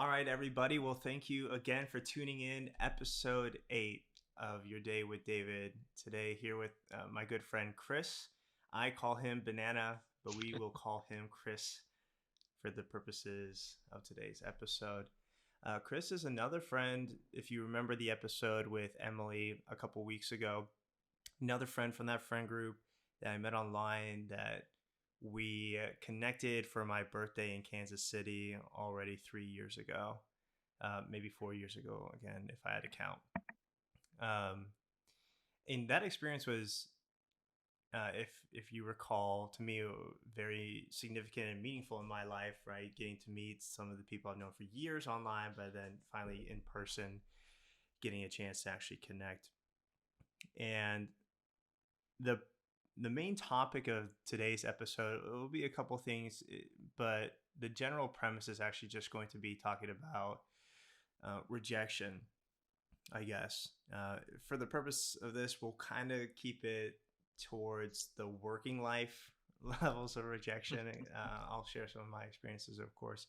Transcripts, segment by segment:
All right, everybody. Well, thank you again for tuning in. Episode 8 of Your Day with David. Today, here with my good friend Chris. I call him Banana, but we will call him Chris for the purposes of today's episode. Chris is another friend. If you remember the episode with Emily a couple weeks ago, another friend from that friend group that I met online that we connected for my birthday in Kansas City already 3 years ago, maybe 4 years ago again, if I had to count. Um, and that experience was, if you recall, to me, very significant and meaningful in my life. Right, getting to meet some of the people I've known for years online, but then finally in person, getting a chance to actually connect. And the the main topic of today's episode will be a couple things, but the general premise is actually just going to be talking about rejection, I guess. For the purpose of this, we'll kind of keep it towards the working life levels of rejection. I'll share some of my experiences, of course.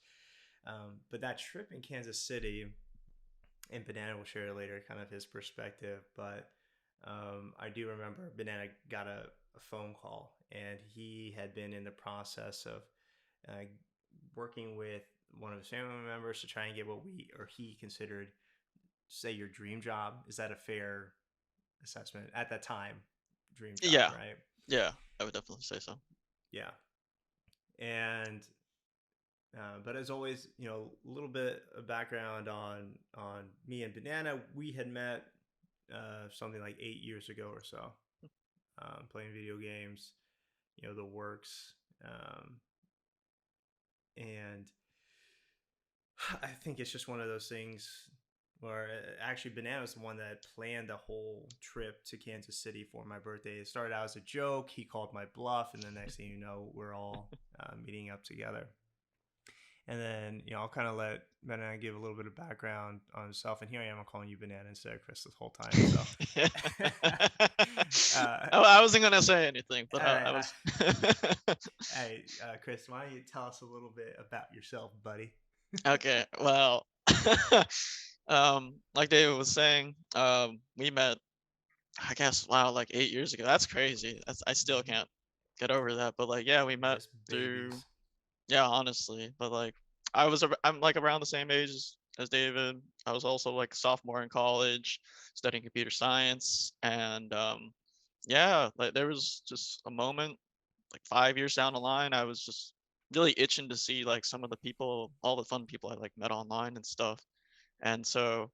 But that trip in Kansas City, and Banana will share later kind of his perspective. But I do remember Banana got a phone call, and he had been in the process of uh, working with one of his family members to try and get what we or he considered, say, your dream job. Is that a fair assessment at that time? Dream job, Yeah, right? yeah, I would definitely say so. Yeah. And but as always, a little bit of background on me and Banana. We had met something like 8 years ago or so, playing video games, the works. Um, and I think it's just one of those things where actually Banana's the one that planned the whole trip to Kansas City for my birthday. It started out as a joke. He called my bluff, and the next thing you know, we're all meeting up together. And then, I'll kind of let Banana give a little bit of background on himself. And here I am, I'm calling you Banana instead of Chris this whole time. So, uh, I wasn't gonna say anything, but all I right. was. Hey, Chris, why don't you tell us a little bit about yourself, buddy? Okay, well, like David was saying, we met, I guess, wow, like 8 years ago. That's crazy. I still Hmm. can't get over that. But like, yeah, we met Just through, babies. yeah, honestly. But like, I'm like around the same age as David. I was also like a sophomore in college, studying computer science, and yeah, like there was just a moment like 5 years down the line, I was just really itching to see like some of the people, all the fun people I like met online and stuff. And so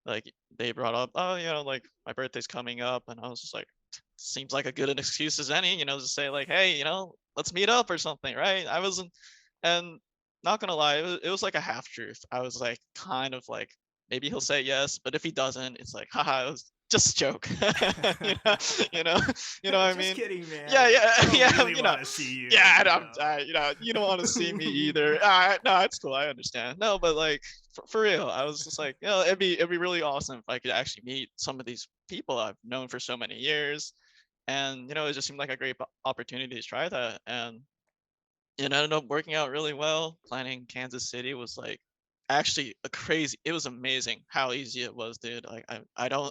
like they brought up, oh, like my birthday's coming up, and I was just like, seems like a good an excuse as any, to say like, hey, let's meet up or something, right? I wasn't, and not gonna lie, it was like a half truth. I was like, kind of like, maybe he'll say yes, but if he doesn't, it's like, haha, it was just a joke. you know, you know, you know what I Just mean? kidding, man. Yeah, Like, yeah, I don't yeah, really want to see yeah. you, You don't want to see me either. No, it's cool. I understand. No, but like for real, I was just like, it'd be really awesome if I could actually meet some of these people I've known for so many years, and it just seemed like a great opportunity to try that, and it ended up working out really well. Planning Kansas City was like actually a crazy. It was amazing how easy it was, dude. Like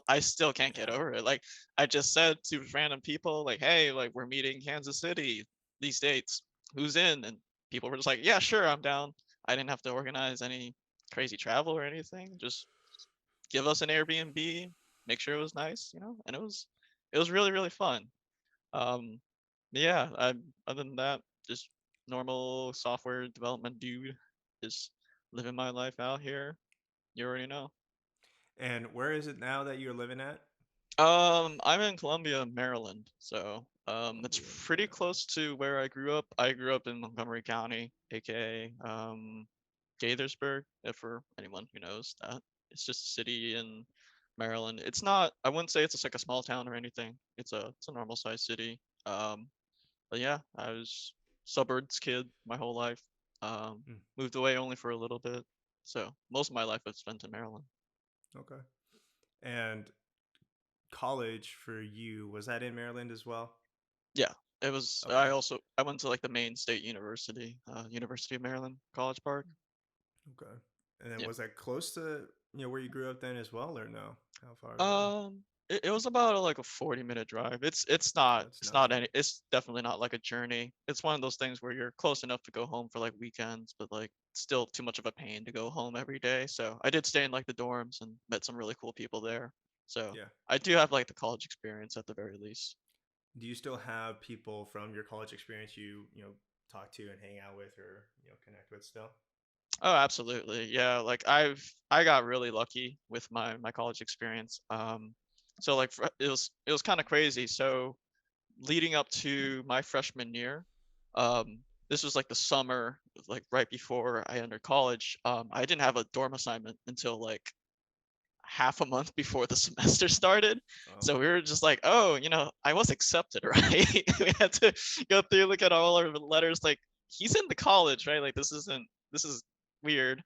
I still can't get Yeah. over it. Like I just said to random people, like, hey, like we're meeting in Kansas City these dates. Who's in? And people were just like, yeah, sure, I'm down. I didn't have to organize any crazy travel or anything. Just give us an Airbnb, make sure it was nice, and it was really really fun. Um, yeah, other than that, just normal software development dude, just living my life out here. You already know. And where is it now that you're living at? I'm in Columbia, Maryland, so it's Columbia, pretty Maryland. close to where I grew up. I grew up in Montgomery County, aka Gaithersburg, if for anyone who knows that. It's just a city in Maryland. It's not. I wouldn't say it's like a small town or anything. It's a normal sized city. But yeah, I was suburbs kid my whole life. Hmm. Moved away only for a little bit. So most of my life I've spent in Maryland. Okay. And college for you, was that in Maryland as well? Yeah, it was. Okay. I went to like the main state university, University of Maryland, College Park. Okay. And then Yeah. was that close to where you grew up then as well, or no? How far away? It was about like a 40-minute drive. Oh, it's It's not nothing. any it's definitely not like a journey. It's one of those things where you're close enough to go home for like weekends, but like still too much of a pain to go home every day. So I did stay in like the dorms and met some really cool people there. So Yeah. I do have like the college experience at the very least. Do you still have people from your college experience you talk to and hang out with or connect with still? Oh, absolutely. Yeah, like I got really lucky with my college experience. So like it was kind of crazy. So leading up to my freshman year, this was like the summer, like right before I entered college. I didn't have a dorm assignment until like half a month before the semester started. Oh. So we were just like, oh, I was accepted, right? We had to go through, look at all our letters, like he's in the college, right? Like this is weird.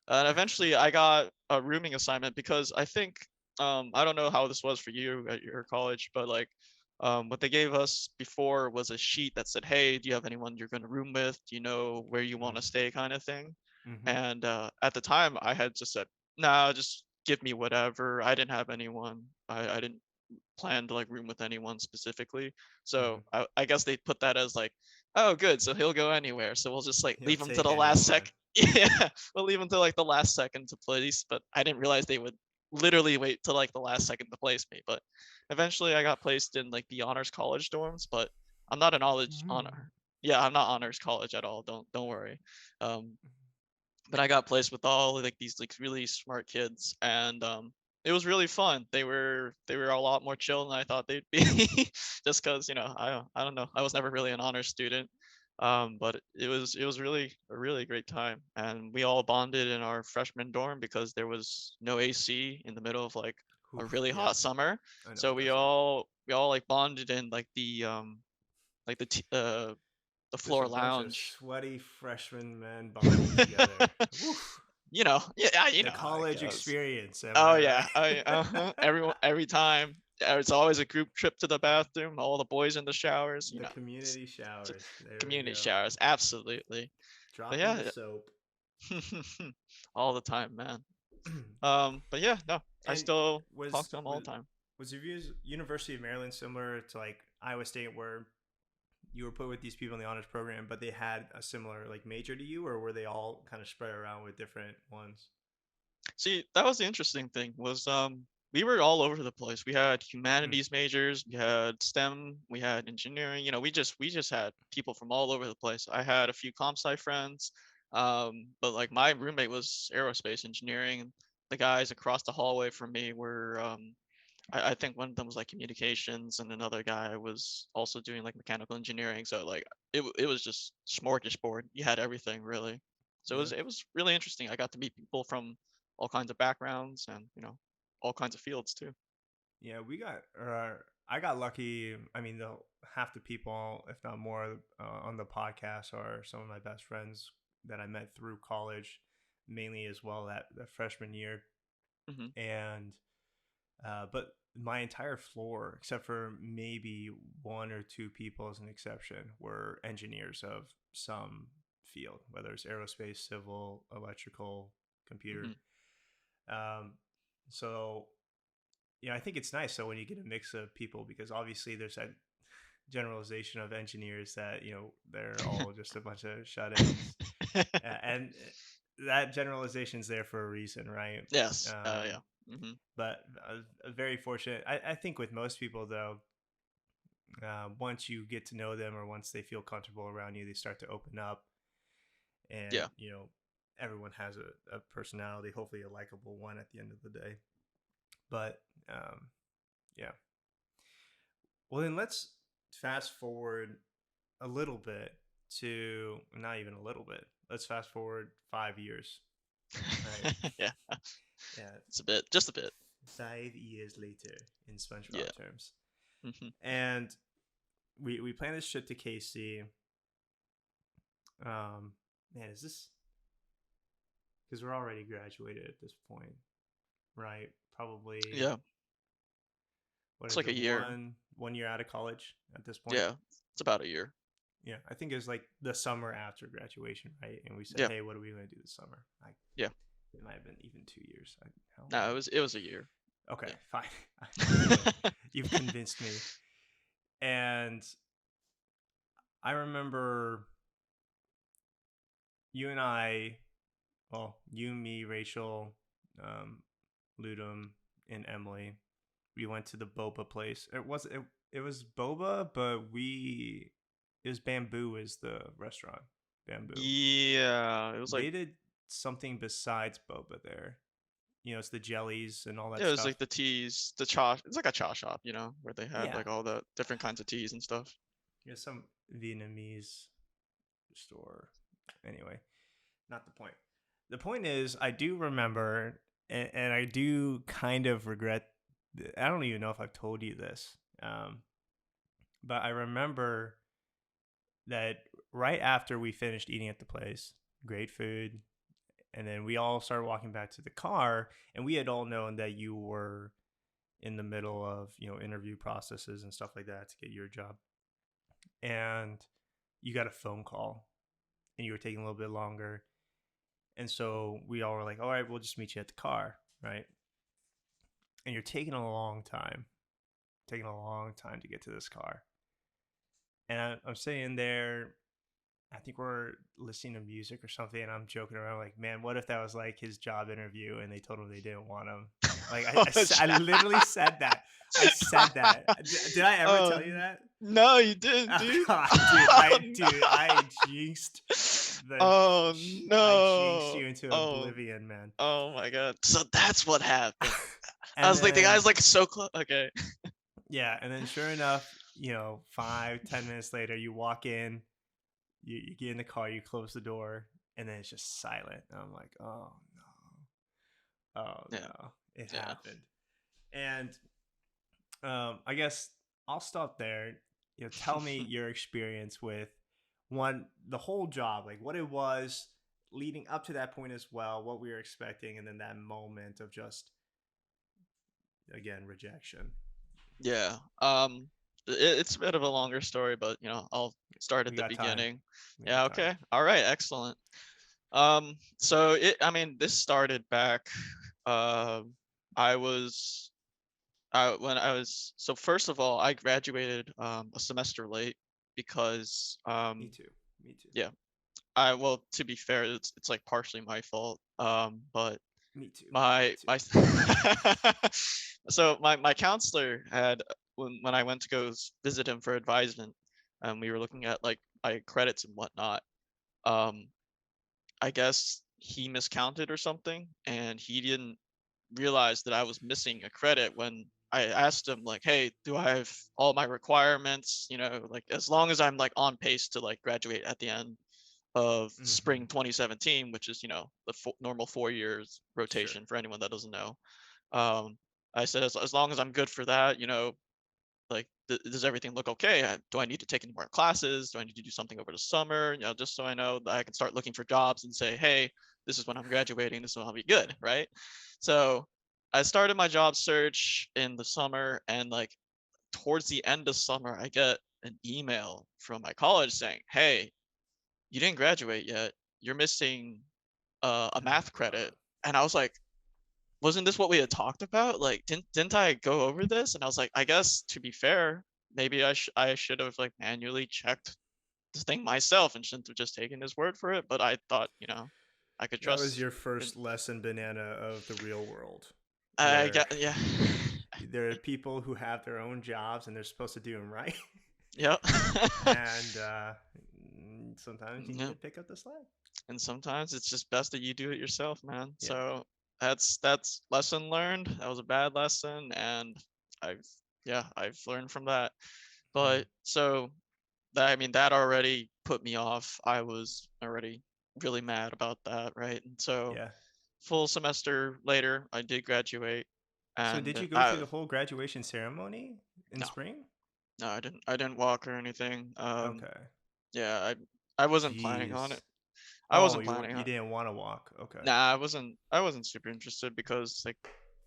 And eventually I got a rooming assignment because I think I don't know how this was for you at your college, but like what they gave us before was a sheet that said, "Hey, do you have anyone you're going to room with? Do you know where you want Mm. to stay?" kind of thing. Mm-hmm. And at the time, I had just said, "Nah, just give me whatever." I didn't have anyone. I didn't plan to like room with anyone specifically. Mm-hmm. So I guess they put that as like, oh, good. So he'll go anywhere. So we'll just like He'll leave him to take the last anyone. sec. Yeah, we'll leave him to like the last second to place. But I didn't realize they would literally wait till like the last second to place me. But eventually, I got placed in like the honors college dorms. But I'm not an college Mm. honor. Yeah, I'm not honors college at all. Don't worry. Um, but I got placed with all like these like really smart kids, and it was really fun. They were a lot more chill than I thought they'd be, just because I don't know, I was never really an honor student, but it was really a really great time, and we all bonded in our freshman dorm because there was no AC in the middle of like a Oof, really yeah, hot summer, I know so what that's like. we all like bonded in like the Just a floor bunch of lounge. sweaty freshman men bonding together. Woof. Yeah, The I college guess. experience, am Oh I yeah, right? every time. It's always a group trip to the bathroom. All the boys in the showers. The It's community showers. There we community go. showers, absolutely. But Dropping the yeah, soap. all the time, man. But yeah, no, I And still talk was to them all was the time. was your views University of Maryland similar to like Iowa State, where you were put with these people in the honors program, but they had a similar like major to you, or were they all kind of spread around with different ones? See, that was the interesting thing was we were all over the place. We had Mm. humanities majors, we had STEM, we had engineering. We just had people from all over the place. I had a few comp sci friends, but like my roommate was aerospace engineering. And the guys across the hallway from me were I think one of them was like communications, and another guy was also doing like mechanical engineering. So like it was just smorgasbord. You had everything really. So Yeah. it was really interesting. I got to meet people from all kinds of backgrounds and all kinds of fields too. Yeah, I got lucky. I mean, the half the people, if not more, on the podcast are some of my best friends that I met through college, mainly as well that freshman year. Hmm. And but my entire floor, except for maybe one or two people as an exception, were engineers of some field, whether it's aerospace, civil, electrical, computer. Hmm. Um, so I think it's nice. So when you get a mix of people, because obviously there's that generalization of engineers that they're all just a bunch of shut-ins, and that generalization's there for a reason, right? Yes. Um, Yeah. Hmm. but very fortunate. I think with most people though, once you get to know them or once they feel comfortable around you, they start to open up, and Yeah. everyone has a personality, hopefully a likable one at the end of the day. But yeah. Well, then let's fast forward a little bit to not even a little bit. Let's fast forward 5 years. Right. Yeah. Yeah. It's a bit, just a bit. 5 years later in Yeah. SpongeBob terms. Hmm. And we plan this trip to KC. Man, is this because we're already graduated at this point, right? Probably, Yeah. what It's is like it? a year. One year out of college at this point. Yeah. It's about a year. Yeah, I think it was like the summer after graduation, right? And we said, Yeah. hey, what are we going to do this summer? Like, Yeah. It might have been even 2 years. How No, long? it was a year. Okay, Yeah. fine. Anyway, you've convinced me. And I remember you and I, well, you, me, Rachel, um, Ludum, and Emily. We went to the boba place. It was boba, but we it was Bamboo is the restaurant. Bamboo. Yeah, it was like They did something besides boba there. You know, it's the jellies and all that yeah, it was stuff. like the teas, the cha. It's like a cha shop, you know, where they had Yeah, like all the different kinds of teas and stuff. yeah, some Vietnamese store. Anyway, not the point. The point is, I do remember, and I do kind of regret. I don't even know if I've told you this, but I remember that right after we finished eating at the place, great food, and then we all started walking back to the car, and we had all known that you were in the middle of interview processes and stuff like that to get your job, and you got a phone call, and you were taking a little bit longer, and so we all were like, all right, we'll just meet you at the car, right? And you're taking a long time to get to this car, and I'm sitting there. I think we're listening to music or something, and I'm joking around like, man, what if that was like his job interview and they told him they didn't want him? Like, I literally said that. I said that. Did I ever Oh tell you that? no, you didn't, Oh dude. God, Oh I no. jinxed the, Oh I jinxed no. you into Oh oblivion, man. oh my god. So that's what happened. I And was like, the guy's then like so close. Okay. yeah, and then sure enough, 5, 10 minutes later, you walk in, you get in the car, you close the door, and then it's just silent. And I'm like, oh no, oh Yeah. no, it Yeah. happened. And I guess I'll stop there. Tell me your experience with the whole job, like what it was leading up to that point as well, what we were expecting, and then that moment of just again rejection. Yeah. It's a bit of a longer story, but I'll start at We the got time. beginning. We got Yeah, time. okay. All right, excellent. So I mean, this started back um I was when I was so first of all, I graduated a semester late because Me too. Me too. yeah, I well, to be fair, it's like partially my fault. But Me too. Me my too. my so my counselor had when I went to go visit him for advisement, and we were looking at like my credits and whatnot. Um, I guess he miscounted or something, and he didn't realize that I was missing a credit when I asked him like, "Hey, do I have all my requirements? Like as long as I'm like on pace to like graduate at the end of Mm-hmm. spring 2017, which is the normal 4 years Sure. rotation for anyone that doesn't know." Um, I said as long as I'm good for that, like does everything look okay? Do I need to take any more classes? Do I need to do something over the summer? Just so I know that I can start looking for jobs and say, hey, this is when I'm graduating. This is when I'll be good, right? So I started my job search in the summer, and like towards the end of summer, I get an email from my college saying, hey, you didn't graduate yet. You're missing a Oh math God. credit. And I was like, wasn't this what we had talked about? Like, didn't I go over this? And I was like, I guess to be fair, maybe I should have like manually checked the thing myself and shouldn't have just taken his word for it. But I thought, I could That was trust. your And first lesson, banana, of the real world, I where got yeah, there are people who have their own jobs and they're supposed to do them right, yep. and sometimes you need Yeah. to pick up the slack. And sometimes it's just best that you do it yourself, man. Yeah. So that's lesson learned. That was a bad lesson, and I've I've learned from that. Mm. But so that I mean that already put me off. I was already really mad about that, right? And so Yeah. full semester later, I did graduate, So did and you go through the whole graduation ceremony in no, spring? no, I didn't walk or anything. Okay. Yeah, I wasn't planning on it. Jeez. I Oh, wasn't planning you on. didn't want to walk. Okay. Nah, I wasn't super interested because like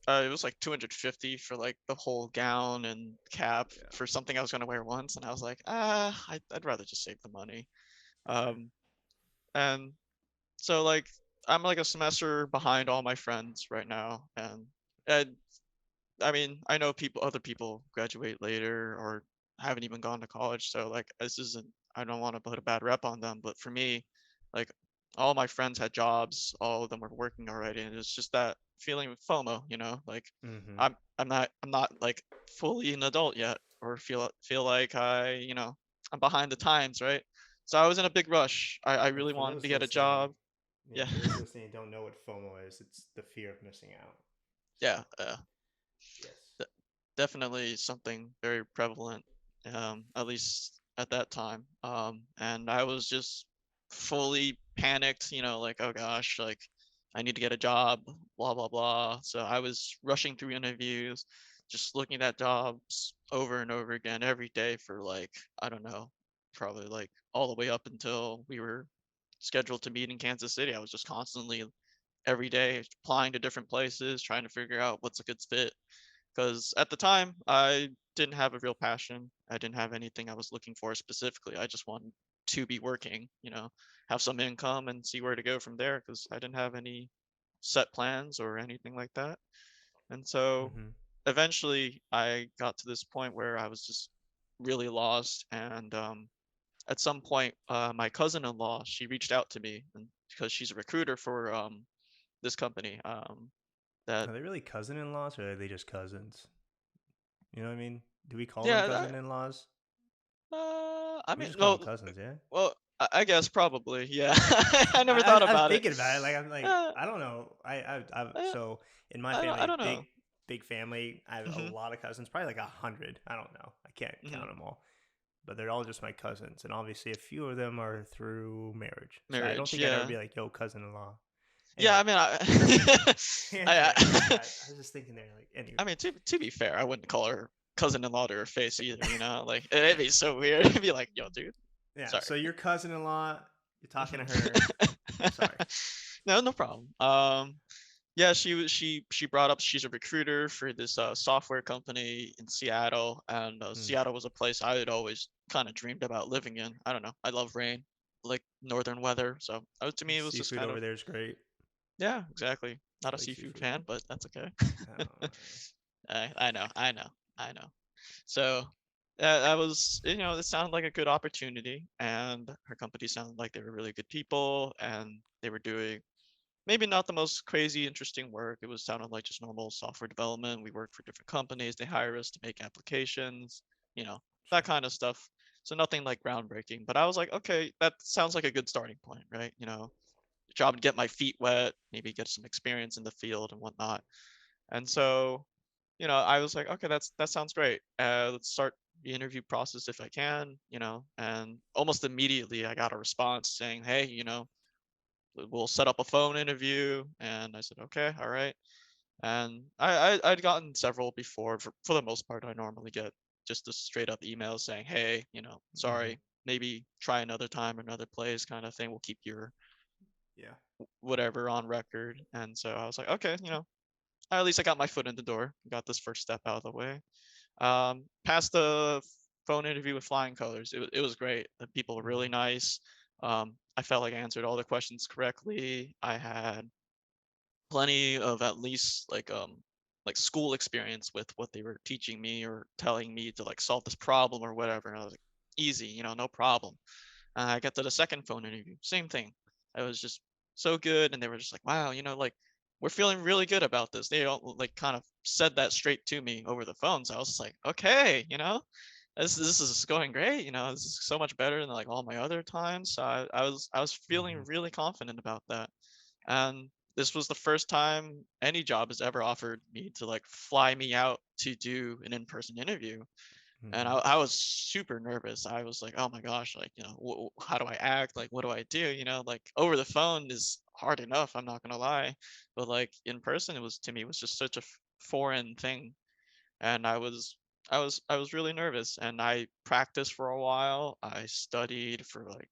it was like 250 for like the whole gown and cap Yeah. for something I was gonna wear once, and I was like, I'd rather just save the money. Okay. Um, and so like I'm like a semester behind all my friends right now, and I mean, I know other people graduate later or haven't even gone to college, so like this isn't. I don't want to put a bad rep on them, but for me, like all my friends had jobs, all of them were working already, and it's just that feeling of FOMO, like Mm-hmm. I'm not like fully an adult yet, or feel like I'm behind the times, right? So I was in a big rush. I And really for wanted to those get a listening, job. yeah, Yeah, for those listening who don't know what FOMO is, it's the fear of missing out. So, yeah. yes. De- Definitely something very prevalent, at least at that time. And I was just fully panicked, like, oh gosh, like I need to get a job, blah, blah, blah. So I was rushing through interviews, just looking at jobs over and over again every day for like, I don't know, probably like all the way up until we were scheduled to meet in Kansas City. I was just constantly every day applying to different places, trying to figure out what's a good fit, because at the time I didn't have a real passion. I didn't have anything I was looking for specifically. I just wanted to be working, have some income and see where to go from there because I didn't have any set plans or anything like that. And so Mm-hmm. eventually I got to this point where I was just really lost. And at some point, my cousin-in-law, she reached out to me and because she's a recruiter for this company that Are they really cousin-in-laws or are they just cousins? You know what I mean? Do we call them yeah. cousin-in-laws? I We mean, just call them no, cousins, yeah. well, I guess probably, yeah. I never I, thought I was about it. thinking about it. Like I'm like Uh, I don't know. uh, So in my family, I don't know. big family. I have a Mhm, lot of cousins, probably like 100. I don't know. I can't count mhm. them all, but they're all just my cousins, and obviously a few of them are through marriage. So I don't Marriage, think I'd ever yeah. be like, "Yo, cousin-in-law." Yeah, Anyway, I mean, I tangent. Oh my god, I was just thinking there. Like anyway, I mean, to be fair, I wouldn't call her cousin-in-law to her face either, Like, it'd be so weird. It'd be like, "Yo, dude, yeah. sorry." So your cousin-in-law, you're talking to Mhm. her. Sorry. No, no problem. Yeah, she brought up she's a recruiter for this software company in Seattle, and Mm. Seattle was a place I had always kind of dreamed about living in. I don't know. I love rain, like northern weather, so to me it was just Seafood kind over of there is great. yeah, exactly. Not a I like seafood seafood. fan, but that's okay. I don't know. I know. So that was, it sounded like a good opportunity, and her company sounded like they were really good people, and they were doing maybe not the most crazy interesting work. It was sounded like just normal software development. We work for different companies. They hire us to make applications, you know, that Sure. kind of stuff. So nothing like groundbreaking. But I was like, okay, that sounds like a good starting point, right? Job to get my feet wet, maybe get some experience in the field and whatnot. And so, I was like, okay, that sounds great. Let's start the interview process if I can, and almost immediately I got a response saying, hey, we'll set up a phone interview. And I said, okay, all right. And I'd gotten several before. For the most part, I normally get just a straight up email saying, hey, Mm-hmm. sorry, maybe try another time, another place kind of thing. We'll keep your Yeah. whatever on record. And so I was like, okay, at least I got my foot in the door, got this first step out of the way. Passed the phone interview with flying colors. It was great. The people were really Mm-hmm. nice. I felt like I answered all the questions correctly. I had plenty of at least like school experience with what they were teaching me or telling me to like solve this problem or whatever. And I was like, easy, no problem. I got to the second phone interview, same thing. I was just so good, and they were just like, wow, like we're feeling really good about this. They all like kind of said that straight to me over the phone. So I was just like, okay, this is going great. This is so much better than like all my other times. So I was feeling Mm-hmm. really confident about that. And this was the first time any job has ever offered me to like fly me out to do an in-person interview. And Mm-hmm. I was super nervous. I was like, oh my gosh, like, how do I act? Like, what do I do? Like over the phone is hard enough. I'm not gonna lie, but like in person, to me, it was just such a foreign thing. And I was really nervous, and I practiced for a while. I studied for like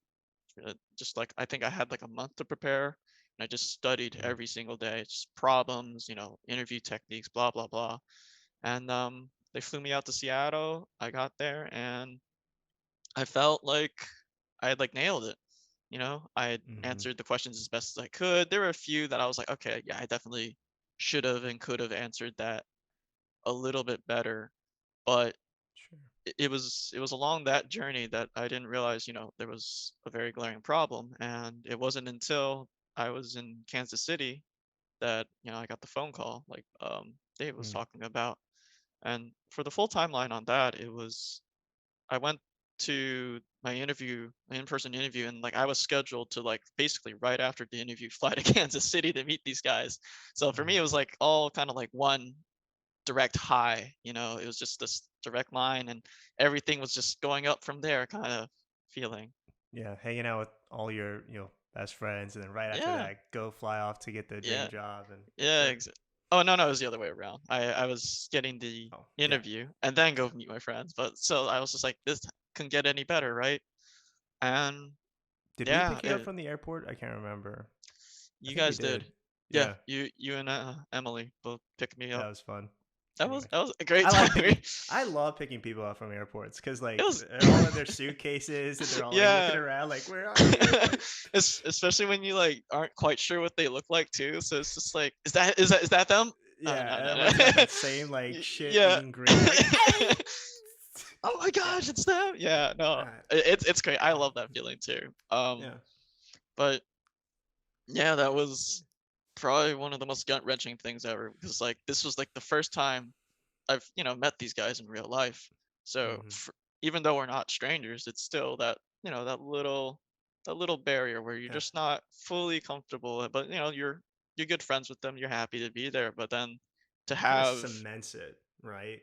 just like I think I had like a month to prepare, and I just studied Mm-hmm. every single day, just problems, interview techniques, blah blah blah. And they flew me out to Seattle. I got there, and I felt like I had like nailed it. I had Mm-hmm. answered the questions as best as I could. There were a few that I was like, okay, yeah, I definitely should have and could have answered that a little bit better. But Sure. it was along that journey that I didn't realize, there was a very glaring problem. And it wasn't until I was in Kansas City that, I got the phone call like Dave was Mm. talking about. And for the full timeline on that, I went to my in-person interview, and like I was scheduled to like basically right after the interview fly to Kansas City to meet these guys. So for me, Mm. it was like all kind of like one direct high, it was just this direct line and everything was just going up from there kind of feeling. Yeah, hanging out with all your best friends, and then right after Yeah, that, go fly off to get the dream yeah, job, and yeah. sure. Oh no, no, it was the other way around. I was getting the Oh yeah, interview and then yeah. go meet my friends. But so I was just like, this can get any better, right? And Did we yeah, pick you up from the airport? I can't remember. I you think we guys did. did. Yeah, Yeah, you and Emily both picked me that up. was fun. That was Anyway, that was a great I like time. picking. I love picking people up from airports because It like was they're all in their suitcases and they're all like looking yeah. around, like where are you? Like Especially when you like aren't quite sure what they look like too. So it's just like, is that them? Oh yeah, no, and no, everyone's got no. that same like shit Yeah. eating grin, like hey. Oh my Yeah, gosh, it's them. Yeah, no. uh, It's great. I love that feeling too. yeah. But yeah, that was probably one of the most gut-wrenching things ever because like this was like the first time I've, met these guys in real life. So Hmm. even though we're not strangers, it's still that, that little barrier where you're Yeah, just not fully comfortable, but you're good friends with them, you're happy to be there, but then to it kind of have cements it, right?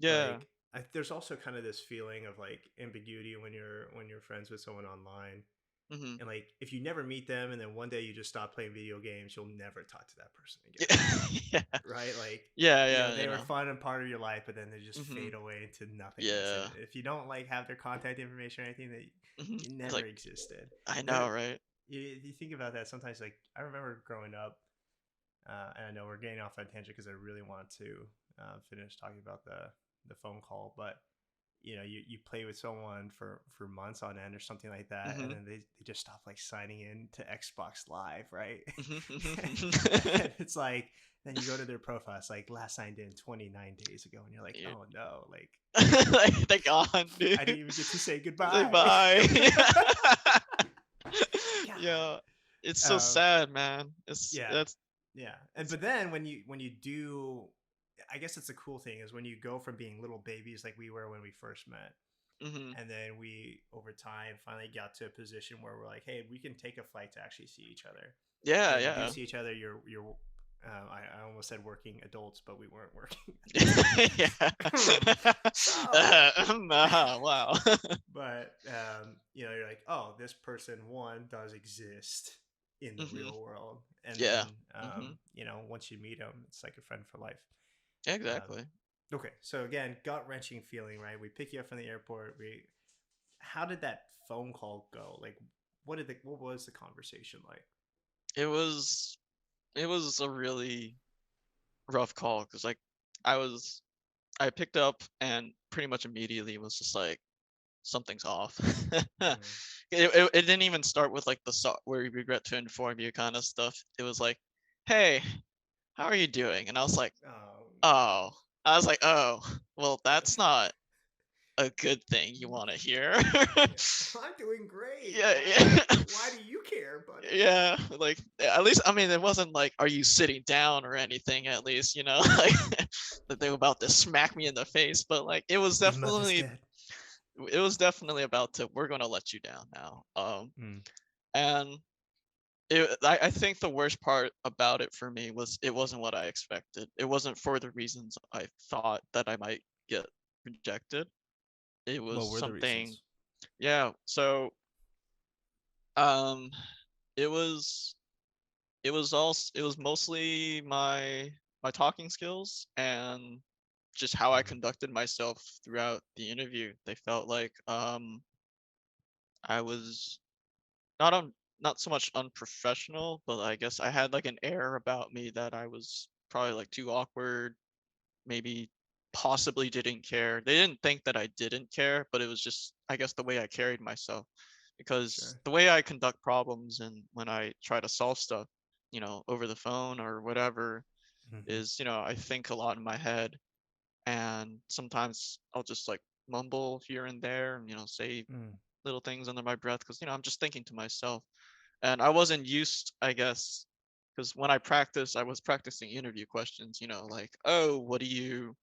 yeah. Like there's also kind of this feeling of like ambiguity when you're friends with someone online, Mhm. and like if you never meet them and then one day you just stop playing video games, you'll never talk to that person again, Yeah. right? Like Yeah, yeah, they were fun and part of your life, but then they just Mhm. fade away into nothingness, and Yeah. if you don't like have their contact information or anything, that Mhm. it It's never like, existed. I There know, right? you think about that sometimes. Like I remember growing up, and I know we're getting off that tangent because I really want to finish talking about the phone call, but you play with someone for months on end or something like that, and Mhm. then they just stop like signing in to Xbox Live, right? Mhm. And it's like then you go to their profile, it's like last signed in 29 days ago, and you're like, Yeah. oh no, like Like, they're gone, I dude. didn't even get to say Say goodbye. bye. God. Yeah. It's so um sad, man. It's yeah, that's yeah. And it's but then when you do, I guess it's a cool thing is when you go from being little babies like we were when we first met, mhm. and then we over time finally got to a position where we're like, hey, we can take a flight to actually see each other, and Yeah, then you do yeah. see each other. You're I almost said working adults, but we weren't working Yeah. adults. So Wow. but you're like, oh, this person one does exist in the Mhm. real world, and Yeah. then Mhm. once you meet them, it's like a friend for life. um, Exactly. okay, so again, gut-wrenching feeling, right? We pick you up from the airport. We How did that phone call go? Like what was the conversation like? It was it was a really rough call because like I was I picked up and pretty much immediately was just like something's off. Mm. It didn't even start with like the where we regret to inform you kind of stuff. It was like, hey, how are you doing? And I was like, Oh, oh, I was like, oh, well, that's not a good thing you want to hear. yeah. I'm doing great. Yeah, Why yeah. why do you care, buddy? Yeah, like at least I mean it wasn't like are you sitting down or anything at least, like that they were about to smack me in the face, but like Your mother's dead. it was definitely about to we're gonna let you down now. Mm. And I think the worst part about it for me was it wasn't what I expected. It wasn't for the reasons I thought that I might get rejected. It was What were the something, reasons? yeah. So um, it was it was mostly my talking skills and just how I Mm. conducted myself throughout the interview. They felt like I was not so much unprofessional, but I guess I had like an air about me that I was probably like too awkward, maybe possibly didn't care. They didn't think that I didn't care, but it was just I guess the way I carried myself. because Sure. the way I conduct problems and when I try to solve stuff, over the phone or whatever, Hmm. is, I think a lot in my head, and sometimes I'll just like mumble here and there and, say Mm. little things under my breath because, I'm just thinking to myself. And I wasn't used, I guess, because when I practice, I was practicing interview questions, like, oh, what do you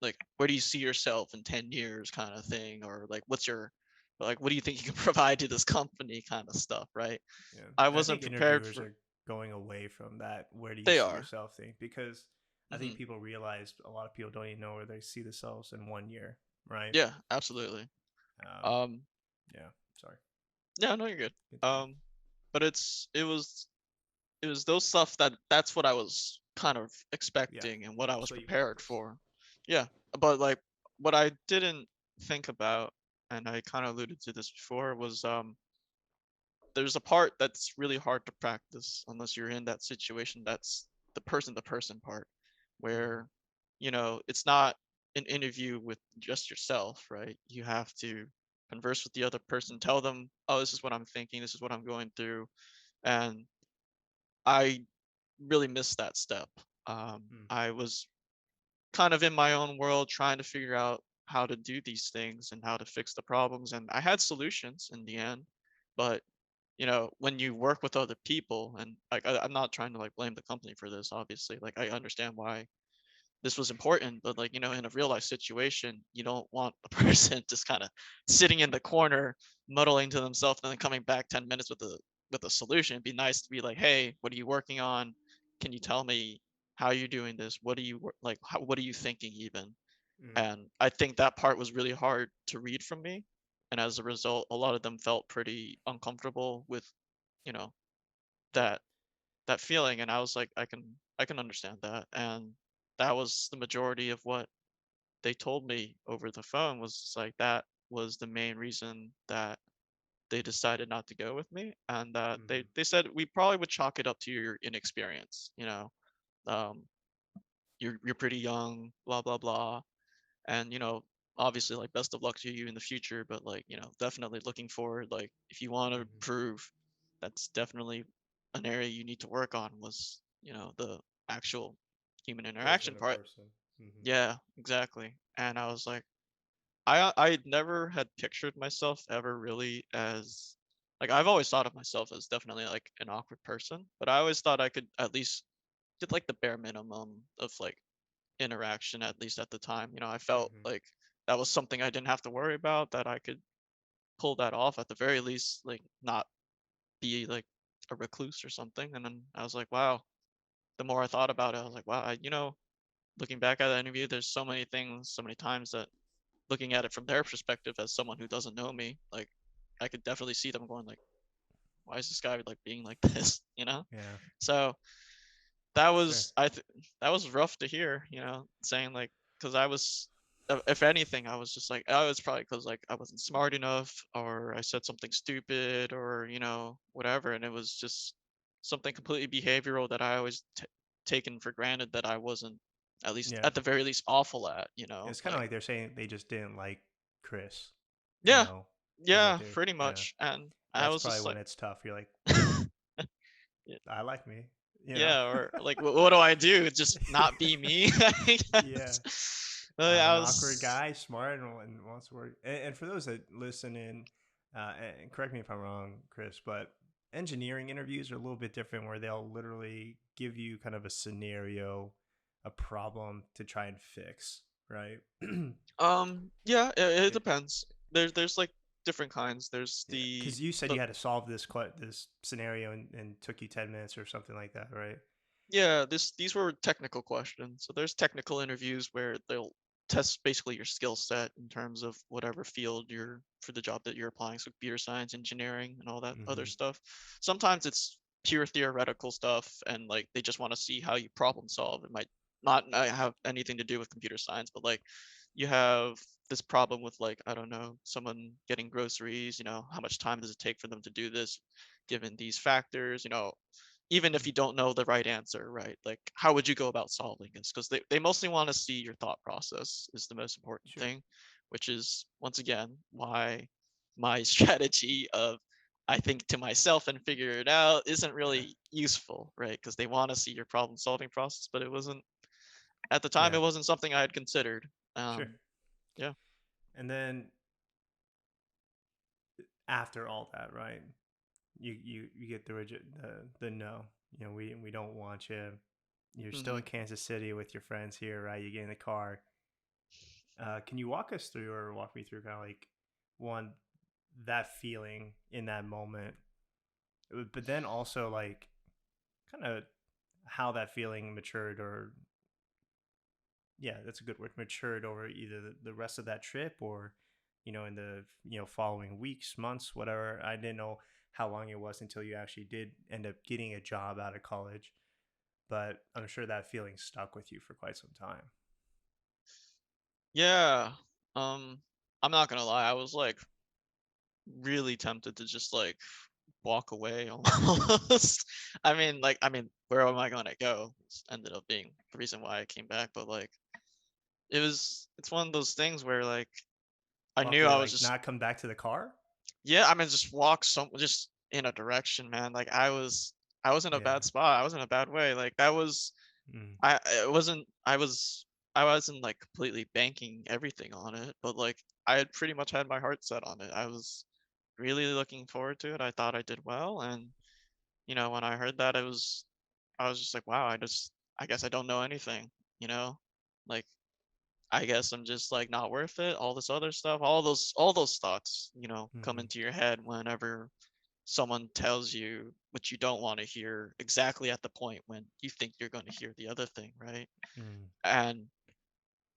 like, where do you see yourself in 10 years kind of thing? Or like, what do you think you can provide to this company kind of stuff, right? Yeah. I And I wasn't think prepared interviewers for, are going away from that. Where do you they see are. yourself thing? Because I think Hmm. people realize a lot of people don't even know where they see themselves in 1 year, right? Yeah, absolutely. Um, Um, yeah. Sorry. yeah, no, you're good. Continue. Um, but it was those stuff that's what I was kind of Yeah. expecting and what I was That's what you prepared practice. for. Yeah, but like what I didn't think about, and I kind of alluded to this before, was there's a part that's really hard to practice unless you're in that situation. That's the person to person part, Hmm. where it's not an interview with just yourself, right? You have to converse with the other person, tell them, oh, this is what I'm thinking, this is what I'm going through, and I really missed that step. Mm. I was kind of in my own world trying to figure out how to do these things and how to fix the problems, and I had solutions in the end. But when you work with other people, and like I'm not trying to like blame the company for this, obviously, like I understand why this was important, but like in a real life situation, you don't want a person just kind of sitting in the corner muddling to themselves and then coming back 10 minutes with a solution. It'd be nice to be like, hey, what are you working on? Can you tell me how you're doing this? What are you like, what are you thinking even? Mm. And I think that part was really hard to read from me, and as a result, a lot of them felt pretty uncomfortable with you know that that feeling. And I was like, I can understand that. And that was the majority of what they told me over the phone, was just like that was the main reason that they decided not to go with me. And that they Hmm. they said we probably would chalk it up to your inexperience. um you're pretty young, blah blah blah. And obviously, like, best of luck to you in the future, but like, definitely looking forward, like, if you want to Hmm. improve, that's definitely an area you need to work on, was the actual human interaction Person to part. person. Hmm. Yeah, exactly. And I was like, I never had pictured myself ever really as, like, I've always thought of myself as definitely like an awkward person, but I always thought I could at least get like the bare minimum of like interaction, at least at the time. I felt Hmm. like that was something I didn't have to worry about, that I could pull that off at the very least, like not be like a recluse or something. And then I was like, wow, the more I thought about it, I was like, wow, looking back at that interview, there's so many things, so many times that looking at it from their perspective as someone who doesn't know me, like I could definitely see them going like, why is this guy like being like this, Yeah. So that Sure. was that was rough to hear, saying like, because I was, if anything, I was just like, oh, it's probably because like I wasn't smart enough, or I said something stupid, or whatever, and it was just something completely behavioral that I always taken for granted that I wasn't, at least Yeah. at the very least, awful at, It's kind of like, like they're saying they just didn't like Chris, you yeah, know, and what yeah, they're, pretty yeah. much. And I That's was probably just when like, it's tough. You're like, well, I like me, you know? yeah, or like, what do I do? Just not be me, I Yeah. guess. I'm I an awkward was, guy, smart, and wants to work. And for those that listen in, and correct me if I'm wrong, Chris, but engineering interviews are a little bit different where they'll literally give you kind of a scenario, a problem to try and fix, right? yeah, it And depends. There's like different kinds. There's yeah, because you said the you had to solve this scenario and took you 10 minutes or something like that, right? Yeah, these were technical questions. So there's technical interviews where they'll test basically your skill set in terms of whatever field you're, for the job that you're applying, so computer science, engineering, and all that other Mm-hmm. stuff. Sometimes it's pure theoretical stuff, and like they just want to see how you problem solve. It might not have anything to do with computer science, but like you have this problem with, like, I don't know, someone getting groceries, how much time does it take for them to do this given these factors, even if Mm. you don't know the right answer, right? Like, how would you go about solving this? Because they mostly want to see your thought process is the most important Sure. thing, which is, once again, why my strategy of I think to myself and figure it out isn't Yeah. really useful, right? Because they want to see your problem solving process, but it wasn't at the time. Yeah. It wasn't something I had considered. Sure. Yeah. And then after all that, right? You get the no. You know, we don't want you. You're still Hmm. in Kansas City with your friends here, right? You get in the car. Can you walk us through or walk me through kind of like one that feeling in that moment, but then also like kind of how that feeling matured or yeah, that's a good word, matured over either the rest of that trip or in the following weeks, months, whatever. I didn't know how long it was until you actually did end up getting a job out of college, but I'm sure that feeling stuck with you for quite some time. Yeah. Um, I'm not gonna lie. I was like really tempted to just like walk away almost. Where am I gonna go? This ended up being the reason why I came back, but like it's one of those things where like I Walk knew away, I was like just not come back to the car. yeah, just walk just in a direction, man. Like I was in a Yeah. bad spot. I was in a bad way. Like that was Mm, I it wasn't I wasn't like completely banking everything on it, but like I had pretty much had my heart set on it. I was really looking forward to it. I thought I did well, and when I heard that, I was just like, wow, I guess I don't know anything, you know? Like I guess I'm just like not worth it, all this other stuff, all those thoughts, come mm-hmm, into your head whenever someone tells you what you don't want to hear exactly at the point when you think you're going to hear the other thing, right? mm, And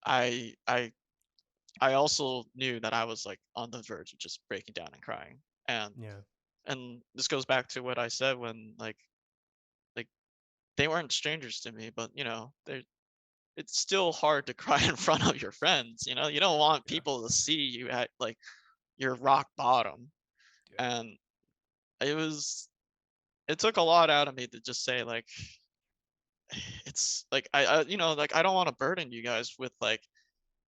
I I I also knew that I was like on the verge of just breaking down and crying. And yeah. and this goes back to what I said when like they weren't strangers to me, but they're it's still hard to cry in front of your friends, You don't want Yeah. people to see you at like your rock bottom. Yeah. And it was it took a lot out of me to just say like it's like like I don't want to burden you guys with like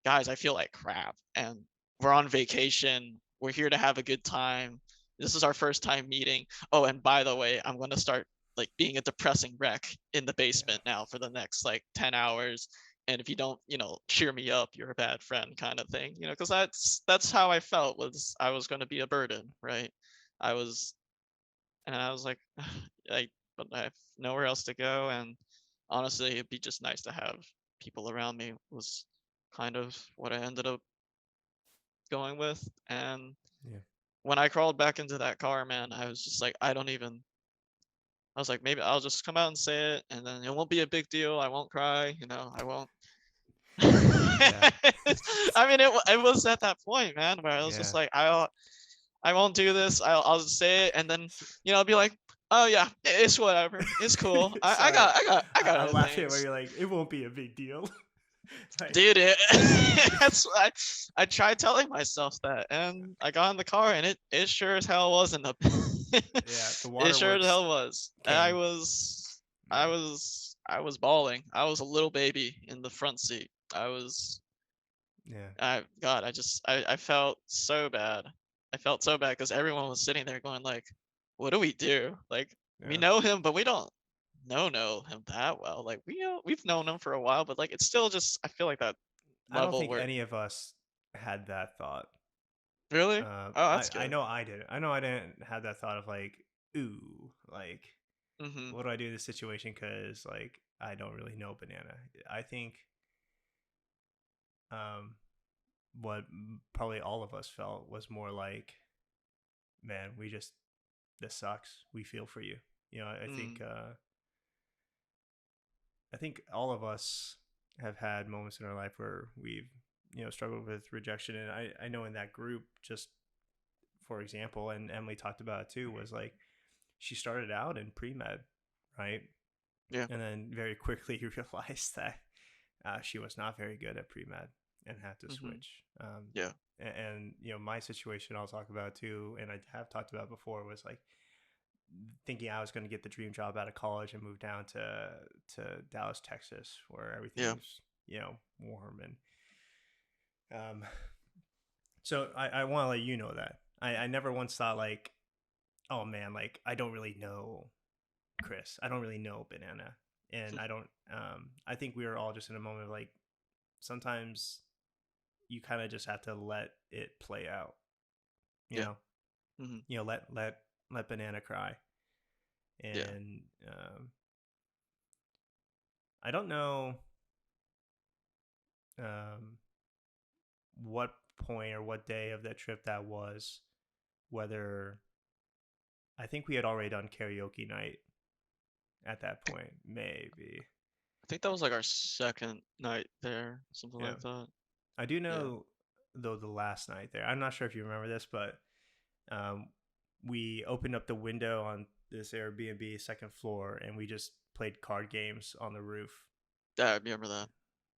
guys, I feel like crap and we're on vacation. We're here to have a good time. This is our first time meeting. Oh, and by the way, I'm going to start like being a depressing wreck in the Yeah. basement now for the next like 10 hours. And if you don't, cheer me up, you're a bad friend kind of thing, because that's how I felt was I was going to be a burden, right? I was, and I was like, but I have nowhere else to go. And honestly, it'd be just nice to have people around me was kind of what I ended up going with. And Yeah. when I crawled back into that car, man, I was just like, I was like, maybe I'll just come out and say it, and then it won't be a big deal. I won't cry, I won't. Yeah. It was at that point, man, where I was just Yeah. like, I won't do this. I'll just say it, and then I'll be like, oh yeah, it's whatever, it's cool. Sorry, I got I'm other laughing where things. you're like, it won't be a big deal. Like, Dude, that's why I tried telling myself that, and I got in the car, and it sure as hell wasn't a. yeah, the It sure as waterworks hell was. came. Yeah. I was bawling. I was a little baby in the front seat. Yeah. God, I felt so bad. I felt so bad because everyone was sitting there going like, "What do we do? Like, we Yeah. know him, but we don't know him that well. Like, we've known him for a while, but like, it's still just I feel like that I don't level think where any of us had that thought. really. Oh, that's I good. know I did. I know I didn't have that thought of like, ooh, like, Mhm. what do I do in this situation? Because like, I don't really know Banana. I think um, what probably all of us felt was more like, man, we just this sucks. We feel for you. Mm. I think all of us have had moments in our life where we've struggled with rejection, and I know in that group, just for example, and Emily talked about it too, was like she started out in pre med, right, Yeah. and then very quickly realized that she was not very good at pre med and had to Mhm. switch. Yeah. And my situation I'll talk about too, and I have talked about before, was like thinking I was going to get the dream job out of college and move down to Dallas, Texas, where Yeah. everything's warm and so I want to let you know that I never once thought like oh man, like I don't really know Chris. I don't really know Banana, and I don't. I think we were all just in a moment of like sometimes you kind of just have to let it play out. You Yeah. know, Mhm. let Banana cry, Yeah. and I don't know um, what point or what day of that trip that was. Whether I think we had already done karaoke night at that point, maybe. I think that was like our second night there, something Yeah, like that. I do Yeah. know though the last night there. I'm not sure if you remember this, but um, we opened up the window on this Airbnb second floor, and we just played card games on the roof. Yeah, I remember that.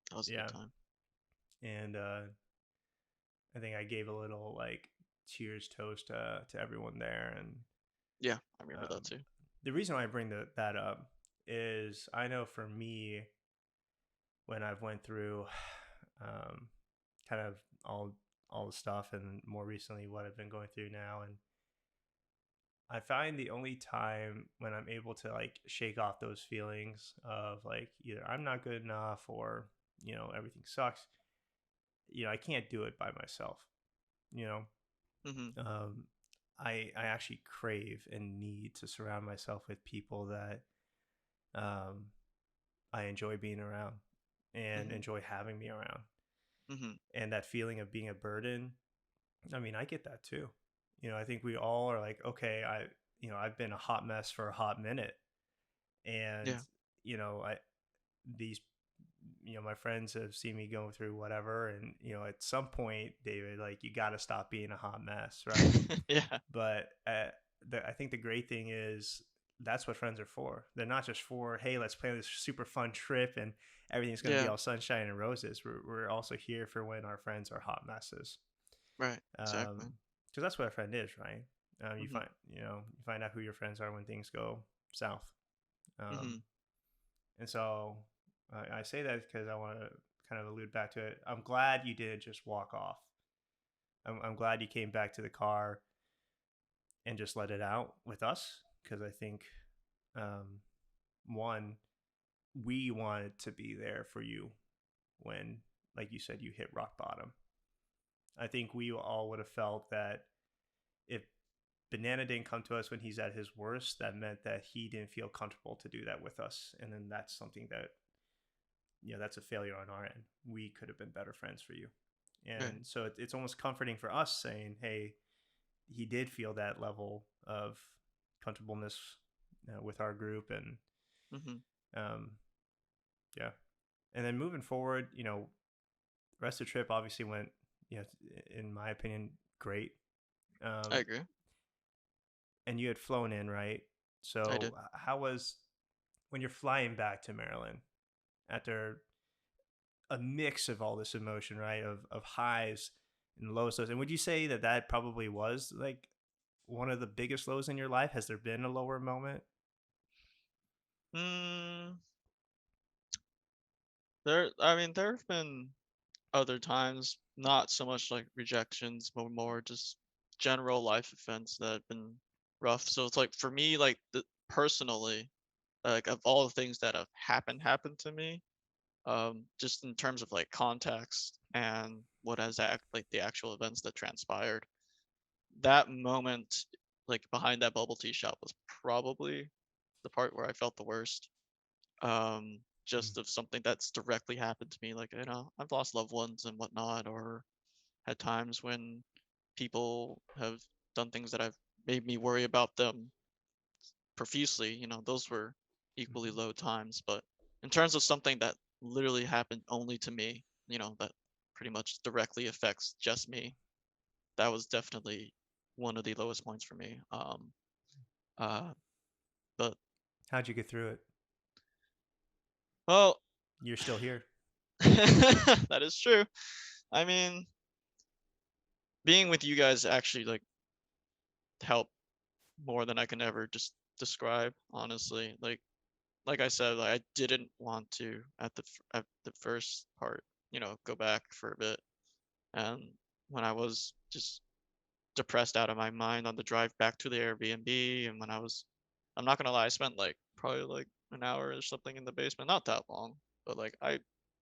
That was a good Yeah, time. and I think I gave a little like cheers toast to everyone there, and Yeah, I remember that um, too. the reason why I bring that up is I know for me when I've went through um, kind of all the stuff, and more recently what I've been going through now, and I find the only time when I'm able to like shake off those feelings of like either I'm not good enough or everything sucks. I can't do it by myself. You know, Mhm. um, I actually crave and need to surround myself with people that um, I enjoy being around and Mhm. enjoy having me around. Mhm. And that feeling of being a burden, I mean, I get that too. I think we all are like, okay, I've been a hot mess for a hot minute, and Yeah. I these my friends have seen me going through whatever, and at some point, David, like you got to stop being a hot mess, right? Yeah. But I think the great thing is that's what friends are for. They're not just for, hey, let's plan this super fun trip and everything's going to be Yeah. all sunshine and roses. We're also here for when our friends are hot messes. Right. Exactly. Because that's what a friend is, right? You Mhm. find out who your friends are when things go south. Um, Mhm. and so I say that because I want to kind of allude back to it. I'm glad you didn't just walk off. I'm glad you came back to the car and just let it out with us because I think um, one, we wanted to be there for you when, like you said, you hit rock bottom. I think we all would have felt that if Banana didn't come to us when he's at his worst, that meant that he didn't feel comfortable to do that with us. And then that's something that, that's a failure on our end. We could have been better friends for you. Right. And so it's almost comforting for us saying, hey, he did feel that level of comfortableness with our group. And Mhm. um, yeah. And then moving forward, rest of the trip obviously went, in my opinion, great. I Um, agree. and you had flown in, right? I So did. how was when you're flying back to Maryland after a mix of all this emotion, right? Of highs and lows. And would you say that that probably was like one of the biggest lows in your life? Has there been a lower moment? Mm, I mean, there have been other times, not so much like rejections, but more just general life events that have been rough. So it's like for me, like personally, like of all the things that have happened to me, just in terms of like context and what has like the actual events that transpired, that moment, like behind that bubble tea shop, was probably the part where I felt the worst. Mm. Just of something that's directly happened to me, like I've lost loved ones and whatnot, or had times when people have done things that have made me worry about them profusely. Those were equally Mhm. low times. But in terms of something that literally happened only to me, that pretty much directly affects just me, that was definitely one of the lowest points for me. Uh, but How'd you get through it? well, You're still here. that is true. I mean, being with you guys actually like helped more than I can ever just describe, honestly. Like I said, like I didn't want to at the first part, go back for a bit. And when I was just depressed out of my mind on the drive back to the Airbnb. And I'm not gonna lie, I spent like probably like an hour or something in the basement, not that long, but like I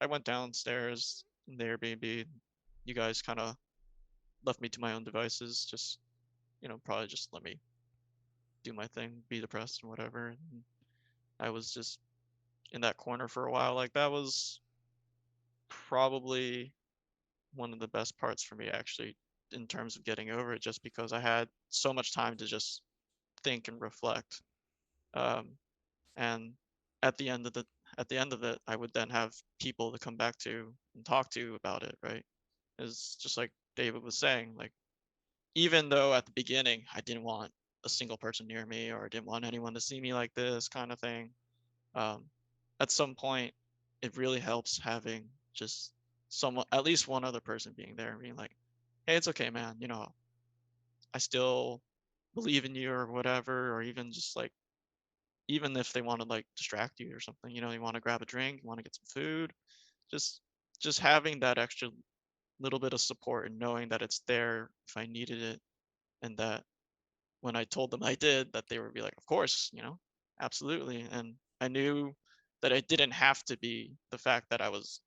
went downstairs in the Airbnb. You guys kind of left me to my own devices, just probably just let me do my thing, be depressed and whatever. And I was just in that corner for a while. Like that was probably one of the best parts for me actually in terms of getting over it, just because I had so much time to just think and reflect. Um, and at the end of the at the end of it, I would then have people to come back to and talk to about it, right? It's just like David was saying, like even though at the beginning I didn't want a single person near me or I didn't want anyone to see me like this kind of thing, um, at some point it really helps having just someone, at least one other person being there and being like, hey, it's okay, man, I still believe in you or whatever, or even just like even if they want to like distract you or something, you want to grab a drink, you want to get some food, just just having that extra little bit of support and knowing that it's there if I needed it, and that when I told them I did, that they would be like, of course, absolutely. And I knew that it didn't have to be the fact that I was,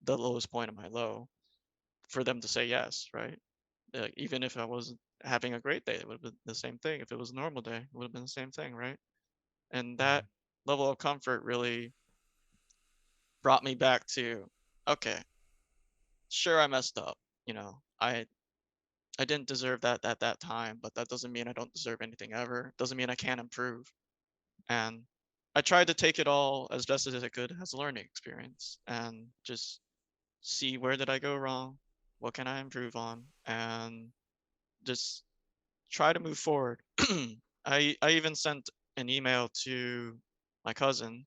the lowest point of my low for them to say yes, right? Even if I wasn't having a great day, it would have been the same thing. If it was a normal day, it would have been the same thing, right? And that Mhm. level of comfort really brought me back to, okay, sure, I messed up. I didn't deserve that at that time, but that doesn't mean I don't deserve anything ever. Doesn't mean I can't improve. And I tried to take it all as best as I could as a learning experience and just see where did I go wrong, what can I improve on, and just try to move forward. I even sent an email to my cousin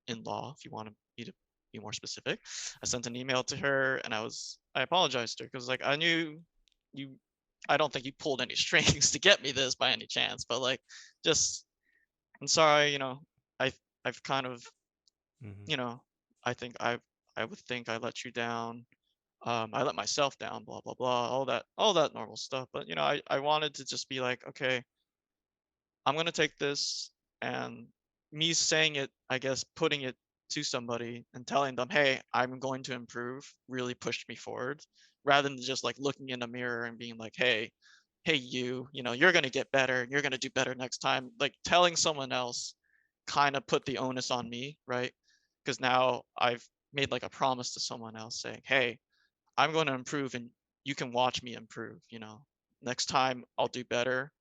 in law, if you want me to be more specific. I sent an email to her and I apologized to her because like I knew you I don't think you pulled any strings to get me this by any chance, but like just I'm sorry, I I've kind of, Mhm. you know, I think I would think I let you down. I let myself down, blah blah blah, all that normal stuff. But I wanted to just be like, okay, I'm gonna take this, and me saying it, I guess, putting it to somebody and telling them, "Hey, I'm going to improve," really pushed me forward, rather than just like looking in the mirror and being like, "Hey, you're gonna get better, and you're gonna do better next time." Like telling someone else kind of put the onus on me, right? Because now I've made like a promise to someone else saying, "Hey, I'm going to improve, and you can watch me improve." Next time I'll do better,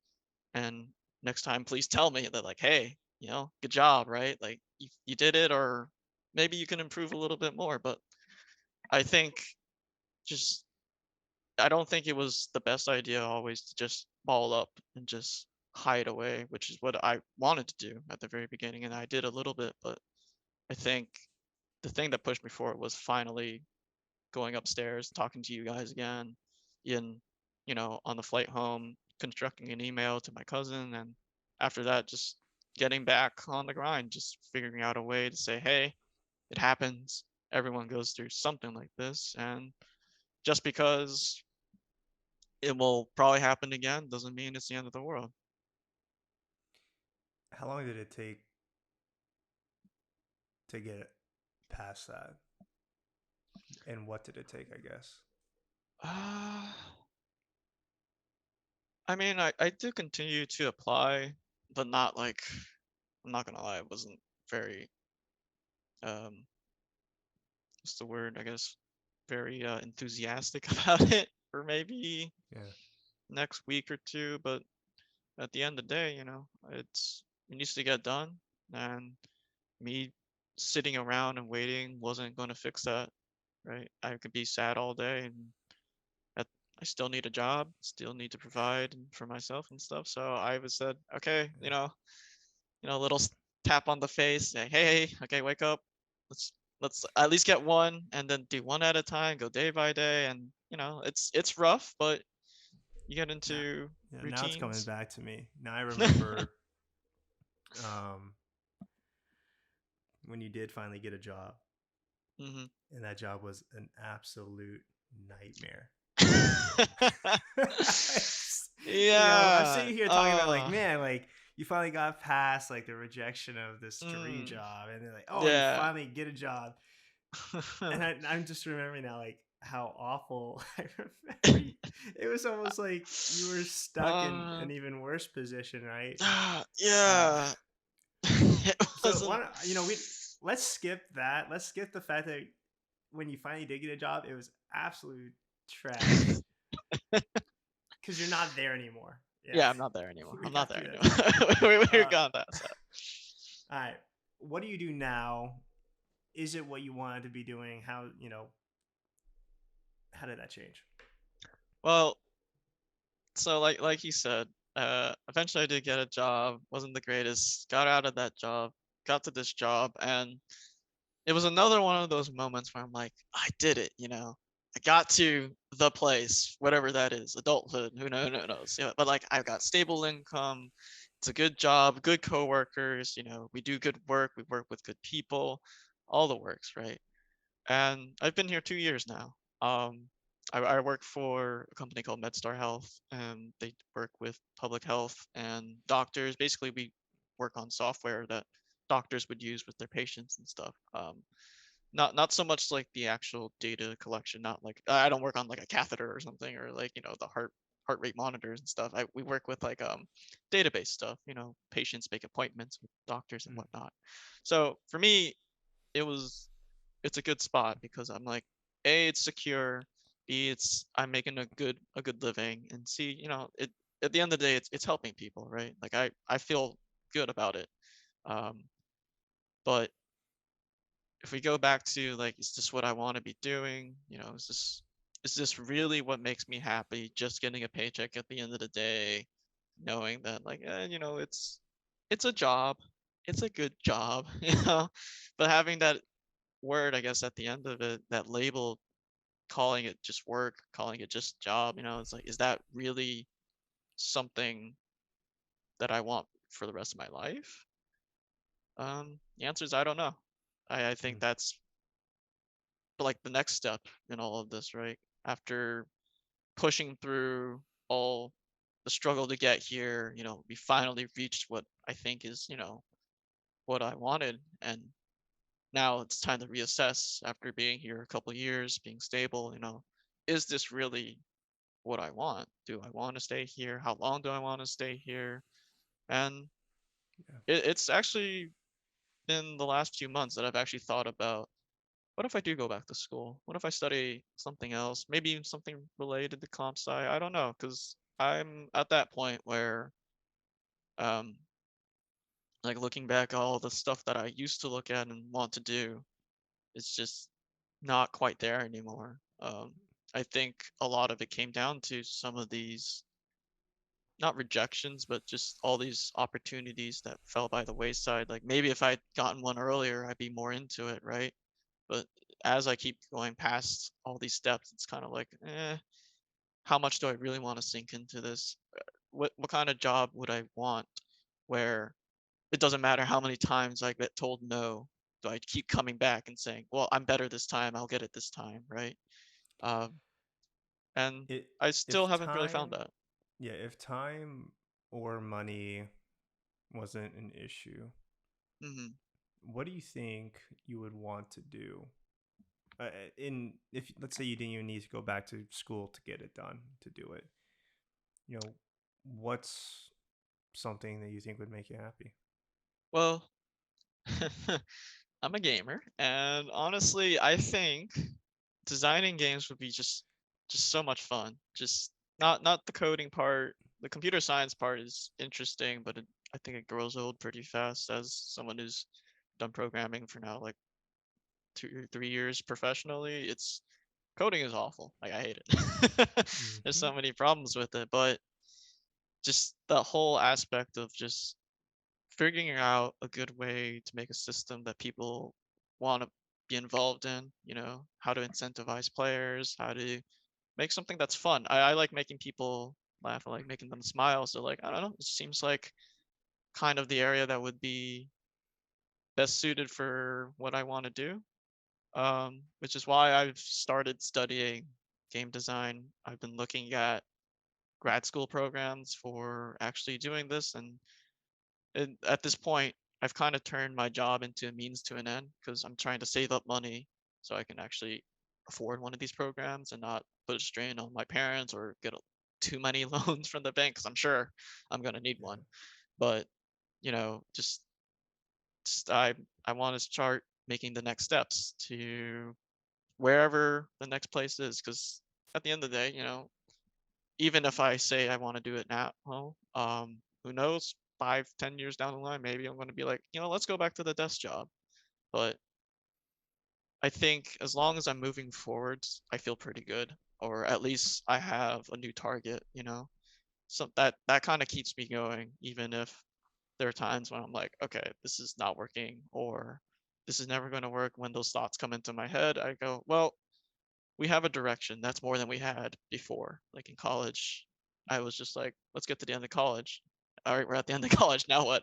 and next time please tell me that, like, hey, good job, right? Like you did it, or maybe you can improve a little bit more. But I think just I don't think it was the best idea always to just ball up and just hide away, which is what I wanted to do at the very beginning, and I did a little bit. But I think the thing that pushed me forward was finally going upstairs, talking to you guys again, in on the flight home, constructing an email to my cousin, and after that, just getting back on the grind, just figuring out a way to say, hey, it happens. Everyone goes through something like this, and just because it will probably happen again doesn't mean it's the end of the world. How long did it take to get past that? And what did it take, I guess? Uh, I mean, I do continue to apply, but not like, I'm not gonna lie, it wasn't very um what's the word? I guess very enthusiastic about it for maybe Yeah. next week or two. But at the end of the day, it needs to get done, and me sitting around and waiting wasn't going to fix that, right? I could be sad all day, and at, I still need a job, still need to provide for myself and stuff. So I was said, okay, Yeah. a little tap on the face, say, hey, okay, wake up. Let's let's at least get one, and then do one at a time, go day by day, and it's rough, but you get Now, into yeah, now it's coming routines. back to me. Now I remember um, when you did finally get a job, hmm and that job was an absolute nightmare. I'm Yeah. sitting here talking about like, man, like you finally got past like the rejection of this dream Mm, job, and they're like, oh, you yeah. finally get a job, and I'm just remembering now like how awful I remember. It was almost like you were stuck in Uh, an even worse position, right? Uh, yeah. It so wasn't. we let's skip that. Let's skip the fact that when you finally did get a job, it was absolute trash because you're not there anymore. Yeah, Yeah, I'm not there anymore. we I'm not got there through that. anymore. We're Uh, gone past that. all right, what do you do now? Is it what you wanted to be doing? How did that change? Well, so like you said, eventually I did get a job. Wasn't the greatest. Got out of that job. Got to this job, and it was another one of those moments where I'm like, I did it. I got to the place, whatever that is, adulthood. Who knows? But like, I've got stable income. It's a good job, good coworkers. We do good work. We work with good people. All the works, right? And I've been here 2 years now. I work for a company called MedStar Health, and they work with public health and doctors. Basically, we work on software that doctors would use with their patients and stuff. Not so much like the actual data collection. Not like I don't work on like a catheter or something, or like the heart rate monitors and stuff. We work with like database stuff. Patients make appointments with doctors and Mm, whatnot. So for me, it was it's a good spot because I'm like, A, it's secure, B, I'm making a good living, and C, it at the end of the day, it's helping people, right? Like I feel good about it. Um, but if we go back to like, is this what I want to be doing? Is this really what makes me happy? Just getting a paycheck at the end of the day, knowing that like, it's a job, it's a good job, but having that word, I guess, at the end of it, that label, calling it just work, calling it just job, it's like, is that really something that I want for the rest of my life? The answer is I don't know. I think mm, that's like the next step in all of this, right? After pushing through all the struggle to get here, we finally reached what I think is, what I wanted. And now it's time to reassess after being here a couple years, being stable, is this really what I want? Do I want to stay here? How long do I want to stay here? And yeah, it's actually been the last few months that I've actually thought about, what if I do go back to school? What if I study something else? Maybe something related to comp sci? I don't know, because I'm at that point where, um, like looking back, all the stuff that I used to look at and want to do, it's just not quite there anymore. I think a lot of it came down to some of these, not rejections, but just all these opportunities that fell by the wayside. Like maybe if I'd gotten one earlier, I'd be more into it, right? But as I keep going past all these steps, it's kind of like, how much do I really want to sink into this? What kind of job would I want where it doesn't matter how many times I get told no, do I keep coming back and saying, well, I'm better this time, I'll get it this time, right? Um, and it I still if haven't really found time that. yeah, if time or money wasn't an issue, Hmm. what do you think you would want to do? In if let's say you didn't even need to go back to school to get it done to do it, you know, what's something that you think would make you happy? Well, I'm a gamer, and honestly, I think designing games would be just so much fun. Just not the coding part. The computer science part is interesting, but I think it grows old pretty fast as someone who's done programming for now like 2 or 3 years professionally. It's coding is awful. Like I hate it. There's Hmm. so many problems with it, but just the whole aspect of just figuring out a good way to make a system that people want to be involved in, how to incentivize players, how to make something that's fun. I like making people laugh. I like making them smile. So like, I don't know, it seems like kind of the area that would be best suited for what I want to do. Which is why I've started studying. game design. I've been looking at grad school programs for actually doing this, and at this point, I've kind of turned my job into a means to an end because I'm trying to save up money so I can actually afford one of these programs and not put a strain on my parents or get too many loans from the bank because I'm sure I'm gonna need Yeah. one. But you know, just I want to start making the next steps to wherever the next place is because at the end of the day, you know, even if I say I want to do it now, well, who knows? 5, 10 years down the line, maybe I'm going to be like, you know, let's go back to the desk job. But I think as long as I'm moving forwards, I feel pretty good, or at least I have a new target. You know, so that kind of keeps me going, even if there are times when I'm like, okay, this is not working, or this is never going to work. When those thoughts come into my head, I go, well, we have a direction. That's more than we had before. Like in college, I was just like, let's get to the end of college. All right, we're at the end of college. Now what?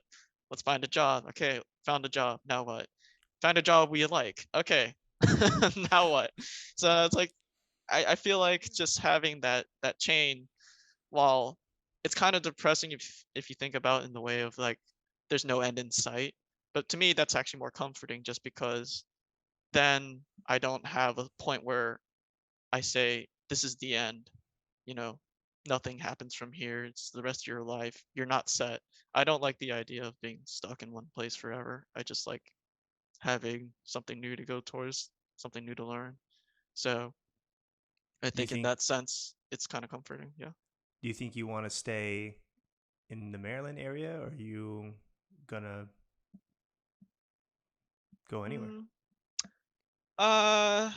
Let's find a job. Okay, found a job. Now what? Find a job we like. Okay. Now what? So it's like I feel like just having that chain, while it's kind of depressing if you think about it in the way of like there's no end in sight. But to me that's actually more comforting just because then I don't have a point where I say, "This is the end," you know, nothing happens from here. It's the rest of your life. You're not set. I don't like the idea of being stuck in one place forever. I just like having something new to go towards, something new to learn. So I Do you think in think that sense, it's kind of comforting. Yeah. do you think you want to stay in the Maryland area, or are you gonna go anywhere? Mm, uh,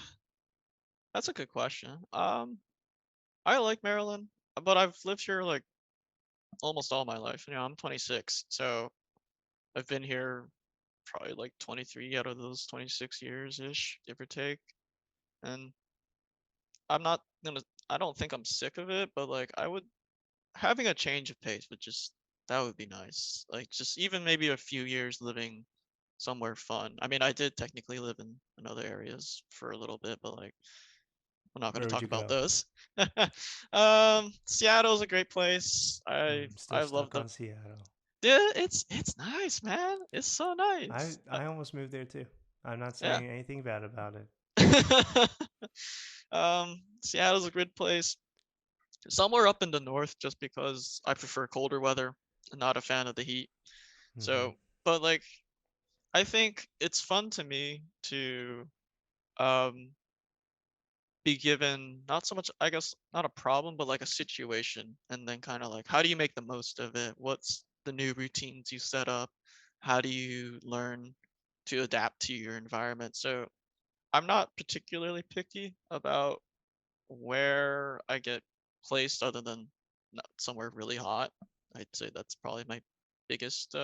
that's a good question. I like Maryland, but I've lived here like almost all my life. You know, I'm 26, so I've been here probably like 23 out of those 26 years ish, give or take. And I'm not gonna, I don't think I'm sick of it, but like I would, having a change of pace would just, that would be nice. Like just even maybe a few years living somewhere fun. I mean, I did technically live in other areas for a little bit, but like we're not going to Where would talk you about go? those. Seattle's a great place. Still I love stuck the, on Seattle. yeah, it's nice, man. It's so I nice. I almost moved there too. I'm not Yeah. saying anything bad about it. Seattle's a good place. Somewhere up in the north, just because I prefer colder weather. I'm not a fan of the heat. Hmm. So, but like, I think it's fun to me to um be given not so much, I guess, not a problem, but like a situation, and then kind of like, how do you make the most of it? What's the new routines you set up? How do you learn to adapt to your environment? So, I'm not particularly picky about where I get placed other than not somewhere really hot. I'd say that's probably my biggest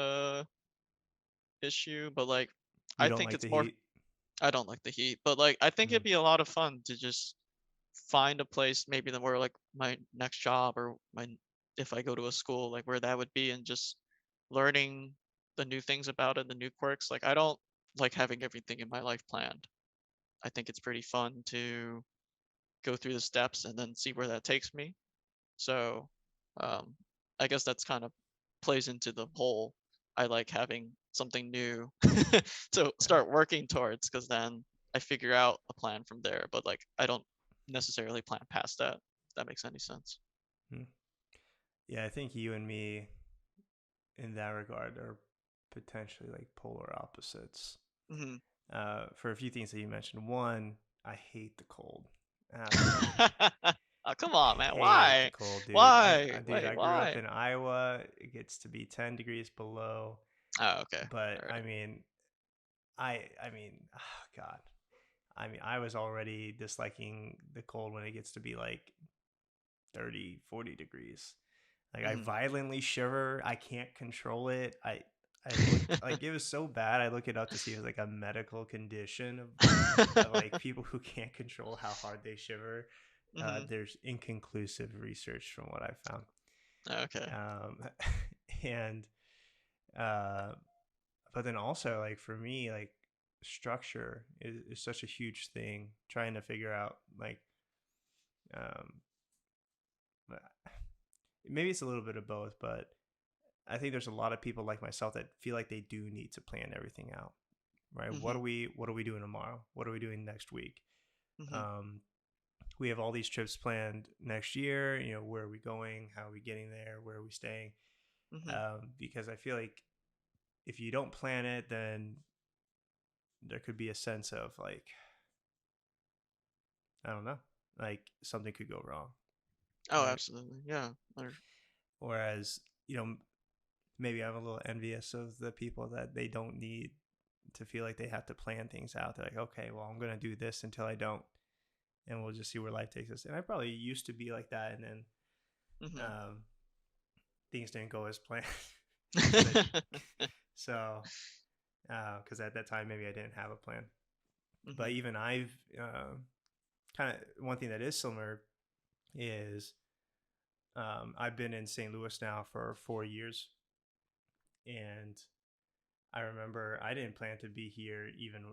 issue, but like You I don't think like it's the more, heat? I don't like the heat, but like I think Mm. it'd be a lot of fun to just find a place maybe that where like my next job or my, if I go to a school like where that would be, and just learning the new things about it, the new quirks. Like I don't like having everything in my life planned. I think it's pretty fun to go through the steps and then see where that takes me. So, um, I guess that's kind of plays into the whole. I like having something new to Yeah. start working towards, because then I figure out a plan from there. But like, I don't necessarily plan past that. If that makes any sense. Mm. Yeah, I think you and me in that regard are potentially like polar opposites. Hmm. For a few things that you mentioned. One, I hate the cold. Absolutely Oh, come on, man. hate the Why? cold, dude. Why? Dude, Wait, I grew up why? in Iowa. It gets to be 10 degrees below. Oh, okay. But All I right. mean, I mean, oh God. I mean, I was already disliking the cold when it gets to be like 30, 40 degrees. Like I Hmm. violently shiver. I can't control it. I looked like it was so bad. I look it up to see if it's like a medical condition of like people who can't control how hard they shiver. Hmm. There's inconclusive research from what I found. Okay. Um, and uh, but then also like for me, like structure is such a huge thing. Trying to figure out like Um, but maybe it's a little bit of both, but I think there's a lot of people like myself that feel like they do need to plan everything out, right? Mhm. What are we doing tomorrow? What are we doing next week? Mhm. Um, we have all these trips planned next year. You know, where are we going? How are we getting there? Where are we staying? Mhm. Because I feel like if you don't plan it, then there could be a sense of like, I don't know, like something could go wrong, Oh, right? absolutely. Yeah. Or Whereas, you know, maybe I'm a little envious of the people that they don't need to feel like they have to plan things out. They're like, okay, well, I'm going to do this until I don't, and we'll just see where life takes us. And I probably used to be like that, and then Mhm. um, things didn't go as planned. so, so because at that time maybe I didn't have a plan. But Mhm. even I've kind of one thing that is similar is I've been in St. Louis now for 4 years, and I remember I didn't plan to be here even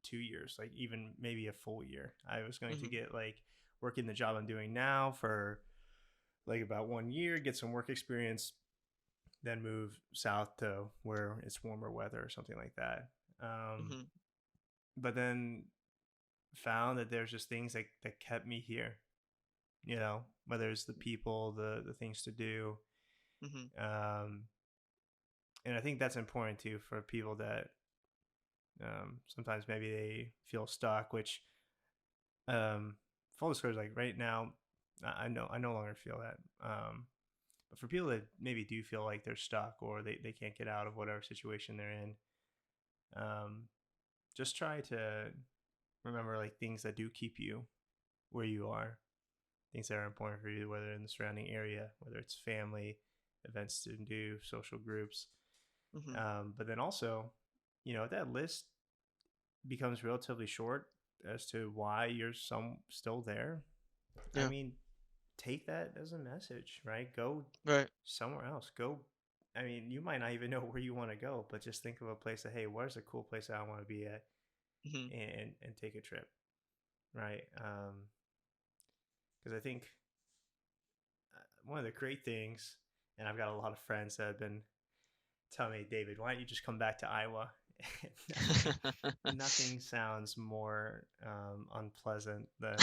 2 years, like even maybe a full year. I was going to Mhm. get like working the job I'm doing now for like about 1 year, get some work experience, then move south to where it's warmer weather or something like that. Um, Mhm. but then found that there's just things that kept me here, you know, whether it's the people, the things to do. Mhm. Um, and I think that's important too for people that sometimes maybe they feel stuck, which full disclosure, like right now, I know I no longer feel that. But for people that maybe do feel like they're stuck or they can't get out of whatever situation they're in, um, just try to remember like things that do keep you where you are, things that are important for you, whether in the surrounding area, whether it's family, events to do, social groups. Mhm. But then also, you know, that list becomes relatively short as to why you're some still there. I Yeah. mean, take that as a message, right? Go Right. somewhere else. Go. I mean, you might not even know where you want to go, but just think of a place that, hey, where's a cool place that I want to be at, Mhm. and take a trip, right? Because I think one of the great things, and I've got a lot of friends that have been telling me, David, why don't you just come back to Iowa? Nothing sounds more unpleasant than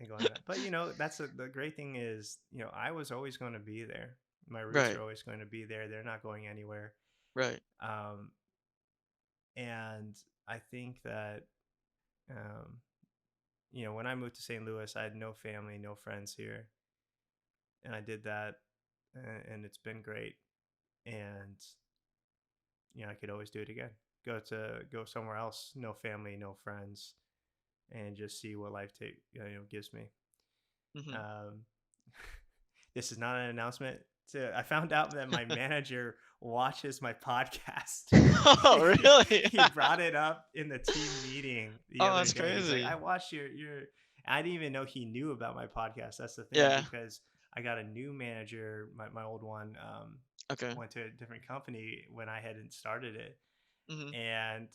going to that. But you know, the great thing is, you know, I was always going to be there. My roots Right. are always going to be there. They're not going anywhere. Right. Um, and I think that um, you know, when I moved to St. Louis, I had no family, no friends here, and I did that, and it's been great. And you know, I could always do it again. Go somewhere else, no family, no friends, and just see what life gives me. Mhm. Um, this is not an announcement. I found out that my manager watches my podcast. Oh, really? He brought it up in the team meeting the Oh, other that's day. He's like, "I crazy. watched your." I didn't even know he knew about my podcast. That's the thing, Yeah. because I got a new manager. My old one Okay. went to a different company when I hadn't started it, Mhm. and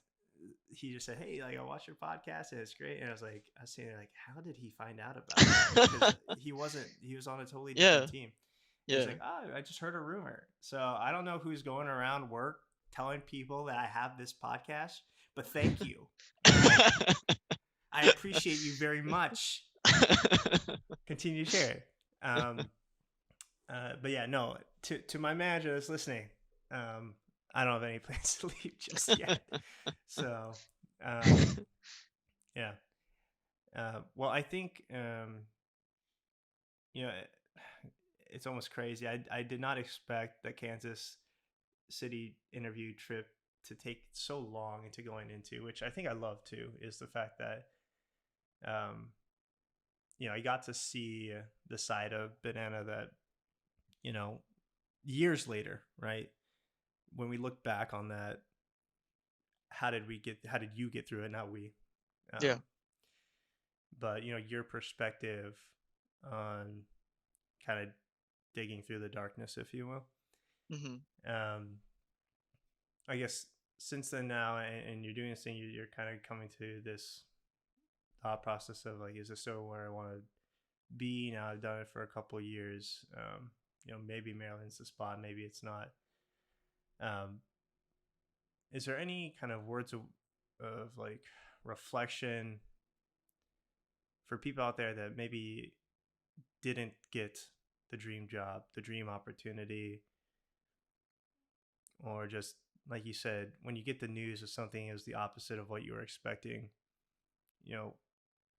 he just said, "Hey, like I watched your podcast and it's great." And I was saying like, how did he find out about it? Because he was on a totally different Yeah. team. He was Yeah. like, "Oh, I just heard a rumor." So I don't know who's going around work telling people that I have this podcast, but thank you. I appreciate you very much. Continue to share it. But yeah, no. To my manager that's listening, um, I don't have any plans to leave just yet. So um, yeah. Well, I think you know it's almost crazy. I did not expect the Kansas City interview trip to take so long into going into, which I think I love too, is the fact that um, you know I got to see the side of Banana that you know years later, right? When we look back on that, how did you get through it? Not we. Yeah. Um, but you know your perspective on kind of digging through the darkness, if you will. Mhm. Um, I guess since then now, and you're doing this thing, you're kind of coming to this thought process of like, is this still where I want to be? Now I've done it for a couple of years. Maybe Maryland's the spot, maybe it's not. Um, is there any kind of words of like reflection for people out there that maybe didn't get the dream job, the dream opportunity, or just like you said, when you get the news of something is the opposite of what you were expecting, you know,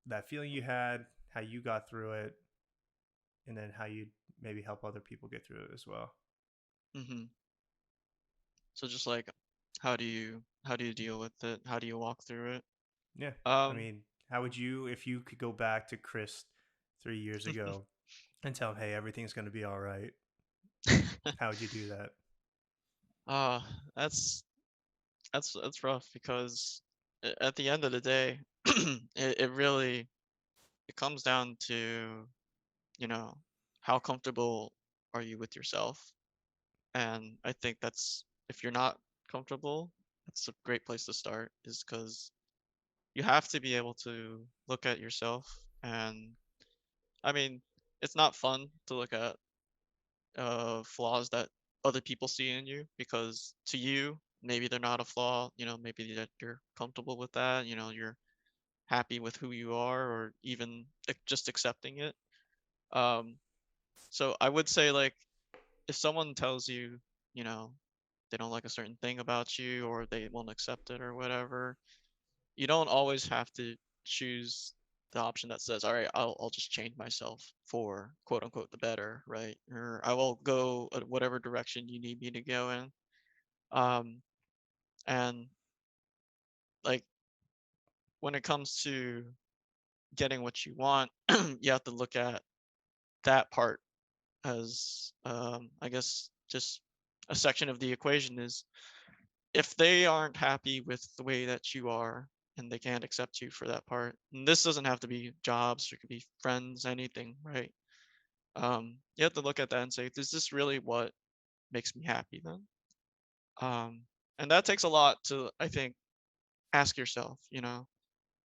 that feeling you had, how you got through it, and then how you maybe help other people get through it as well. Hmm. So just like, how do you deal with it? How do you walk through it? Yeah. I Um, mean, how would you, if you could go back to Chris 3 years ago and tell him, hey, everything's going to be all right, how would you do that? uh, that's that's rough because at the end of the day, it really it comes down to, you know, how comfortable are you with yourself? And I think that's if you're not comfortable, that's a great place to start is because you have to be able to look at yourself. And I mean, it's not fun to look at flaws that other people see in you because to you, maybe they're not a flaw, maybe that you're comfortable with that, you're happy with who you are or even just accepting it. Um, so I would say like if someone tells you, you know, they don't like a certain thing about you or they won't accept it or whatever, you don't always have to choose the option that says, all right, I'll just change myself for quote unquote the better, right? Or I will go whatever direction you need me to go in. Um, and like when it comes to getting what you want, you have to look at that part as, I guess, just a section of the equation is if they aren't happy with the way that you are and they can't accept you for that part, and this doesn't have to be jobs, it could be friends, anything, right? You have to look at that and say, is this really what makes me happy then? Um, and that takes a lot to, I think, ask yourself,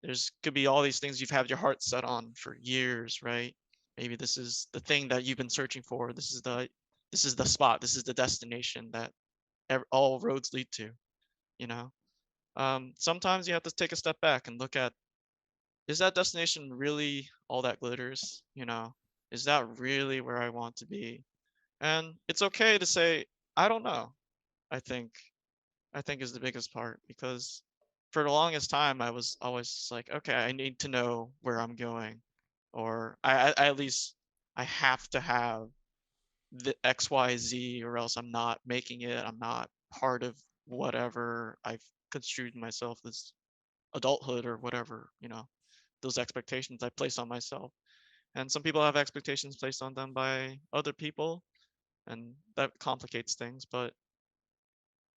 there's could be all these things you've had your heart set on for years, right? Maybe this is the thing that you've been searching for. This is the spot. This is the destination that all roads lead to, you know? Sometimes you have to take a step back and look at, is that destination really all that glitters? Is that really where I want to be? And it's okay to say, I don't know. I think, I think is the biggest part because for the longest time I was always just like, okay, I need to know where I'm going, or I at least I have to have the XYZ or else I'm not making it. I'm not part of whatever I've construed myself as adulthood or whatever, those expectations I place on myself. And some people have expectations placed on them by other people, and that complicates things. But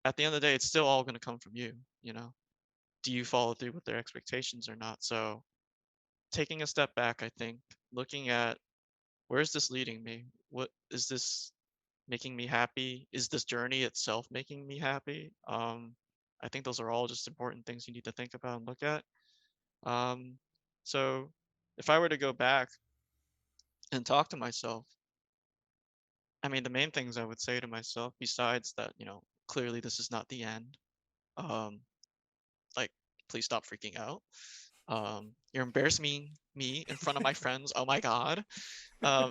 at the end of the day, it's still all going to come from you, you know? Do you follow through with their expectations or not? So taking a step back, I think, looking at where is this leading me? What is this making me happy? Is this journey itself making me happy? I think those are all just important things you need to think about and look at. Um, so if I were to go back and talk to myself, I mean, the main things I would say to myself, besides that, clearly this is not the end. Um, like, please stop freaking out. You're embarrassing me in front of my friends. Oh my God.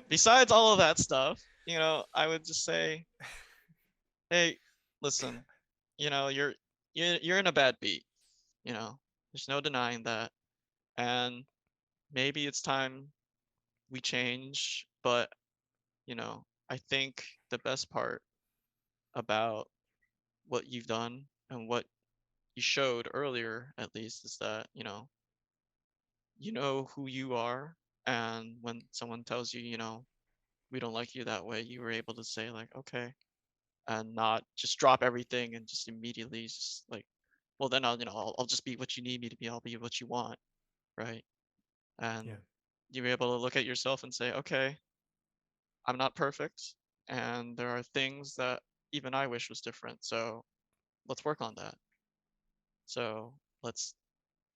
Besides all of that stuff, I would just say, hey, listen, you're in a bad beat. There's no denying that, and maybe it's time we change. But I think the best part about what you've done and what you showed earlier, at least, is that you know who you are, and when someone tells you, we don't like you that way, you were able to say like, okay, and not just drop everything and just immediately just like, well, then I'll just be what you need me to be. I'll be what you want, right? And Yeah. you were able to look at yourself and say, okay, I'm not perfect, and there are things that even I wish was different. So let's work on that. So let's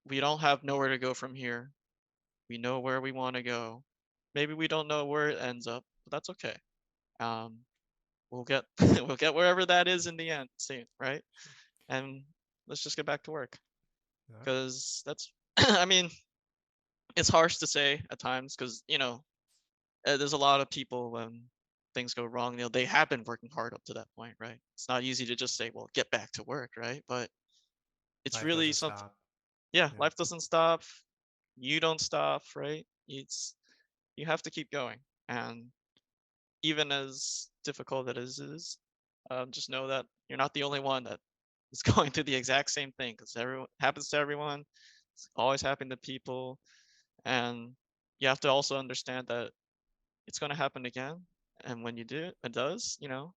we don't have nowhere to go from here. We know where we want to go. Maybe we don't know where it ends up, but that's okay. Um, we'll get we'll get wherever that is in the end soon, right? Sure. And let's just get back to work All right. because that's I mean, it's harsh to say at times because there's a lot of people when things go wrong, they have been working hard up to that point, right? It's not easy to just say, well, get back to work, right? But it's Life really doesn't something. stop. Yeah, Yeah. life doesn't stop. You don't stop, right? You have to keep going, and even as difficult it is, just know that you're not the only one that is going through the exact same thing because everyone happens to everyone. It's always happened to people, and you have to also understand that it's going to happen again. And when you do it, it does. You're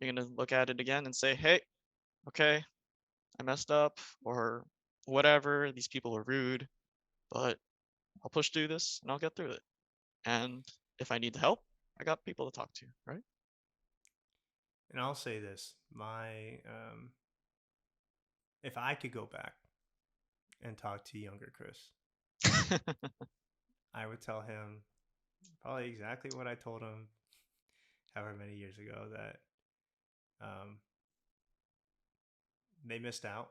going to look at it again and say, "Hey, okay, I messed up," or whatever. These people are rude, but I'll push through this and I'll get through it. And if I need help, I got people to talk to, right? And I'll say this: my if I could go back and talk to younger Chris, I would tell him probably exactly what I told him however many years ago, that um, they missed out.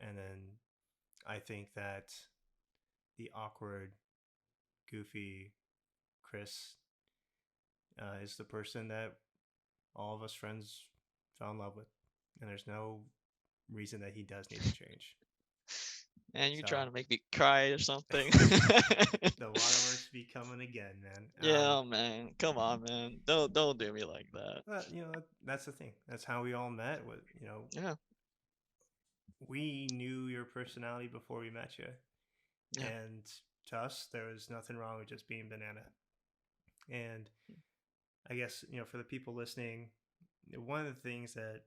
And then I think that the awkward, goofy Chris is the person that all of us friends fell in love with. And there's no reason that he does need to change. And you So trying to make me cry or something. the waterworks be coming again, man. Yeah, man. Come on, man. Don't do me like that. But that's the thing. That's how we all met. With Yeah, we knew your personality before we met you, yeah. and to us, there was nothing wrong with just being banana. And I guess for the people listening, one of the things that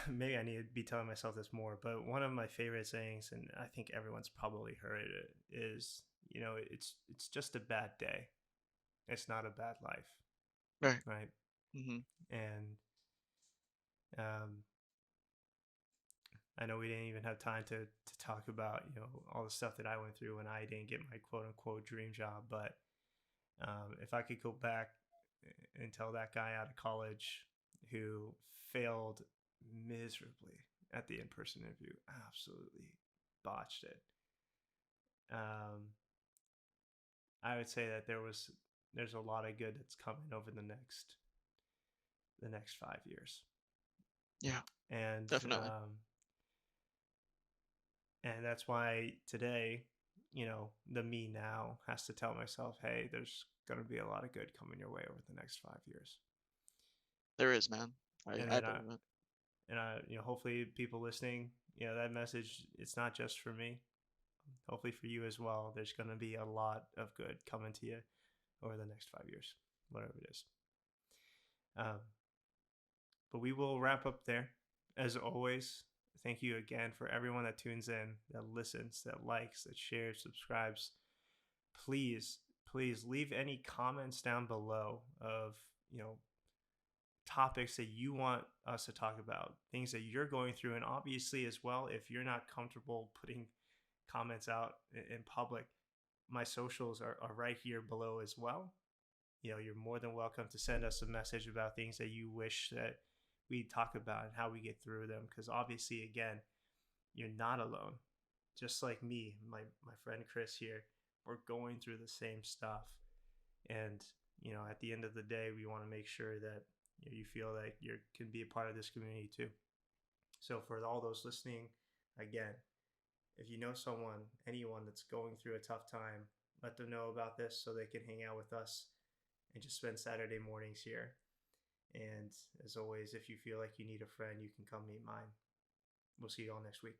maybe I need to be telling myself this more, but one of my favorite sayings, and I think everyone's probably heard it, is it's just a bad day. It's not a bad life, Right. right? Mhm. And um, I know we didn't even have time to talk about all the stuff that I went through when I didn't get my quote unquote dream job. But if I could go back and tell that guy out of college who failed miserably at the in person interview, absolutely botched it. I would say that there's a lot of good that's coming over the next 5 years, Yeah, and definitely. and that's why today, the me now has to tell myself, hey, there's going to be a lot of good coming your way over the next 5 years. There is, man. I And I then I believe it. and I, hopefully people listening, that message, it's not just for me. Hopefully for you as well. There's going to be a lot of good coming to you over the next 5 years, whatever it is. Um, but we will wrap up there. As always, thank you again for everyone that tunes in, that listens, that likes, that shares, subscribes. Please, please leave any comments down below of, topics that you want us to talk about, things that you're going through. And obviously, as well, if you're not comfortable putting comments out in public, my socials are right here below as well. You're more than welcome to send us a message about things that you wish that we talk about and how we get through them. Because obviously, again, you're not alone. Just like me, my friend Chris here, we're going through the same stuff. And at the end of the day, we want to make sure that you feel like you can be a part of this community too. So for all those listening, again, if you know someone, anyone that's going through a tough time, let them know about this so they can hang out with us and just spend Saturday mornings here. And as always, if you feel like you need a friend, you can come meet mine. We'll see you all next week.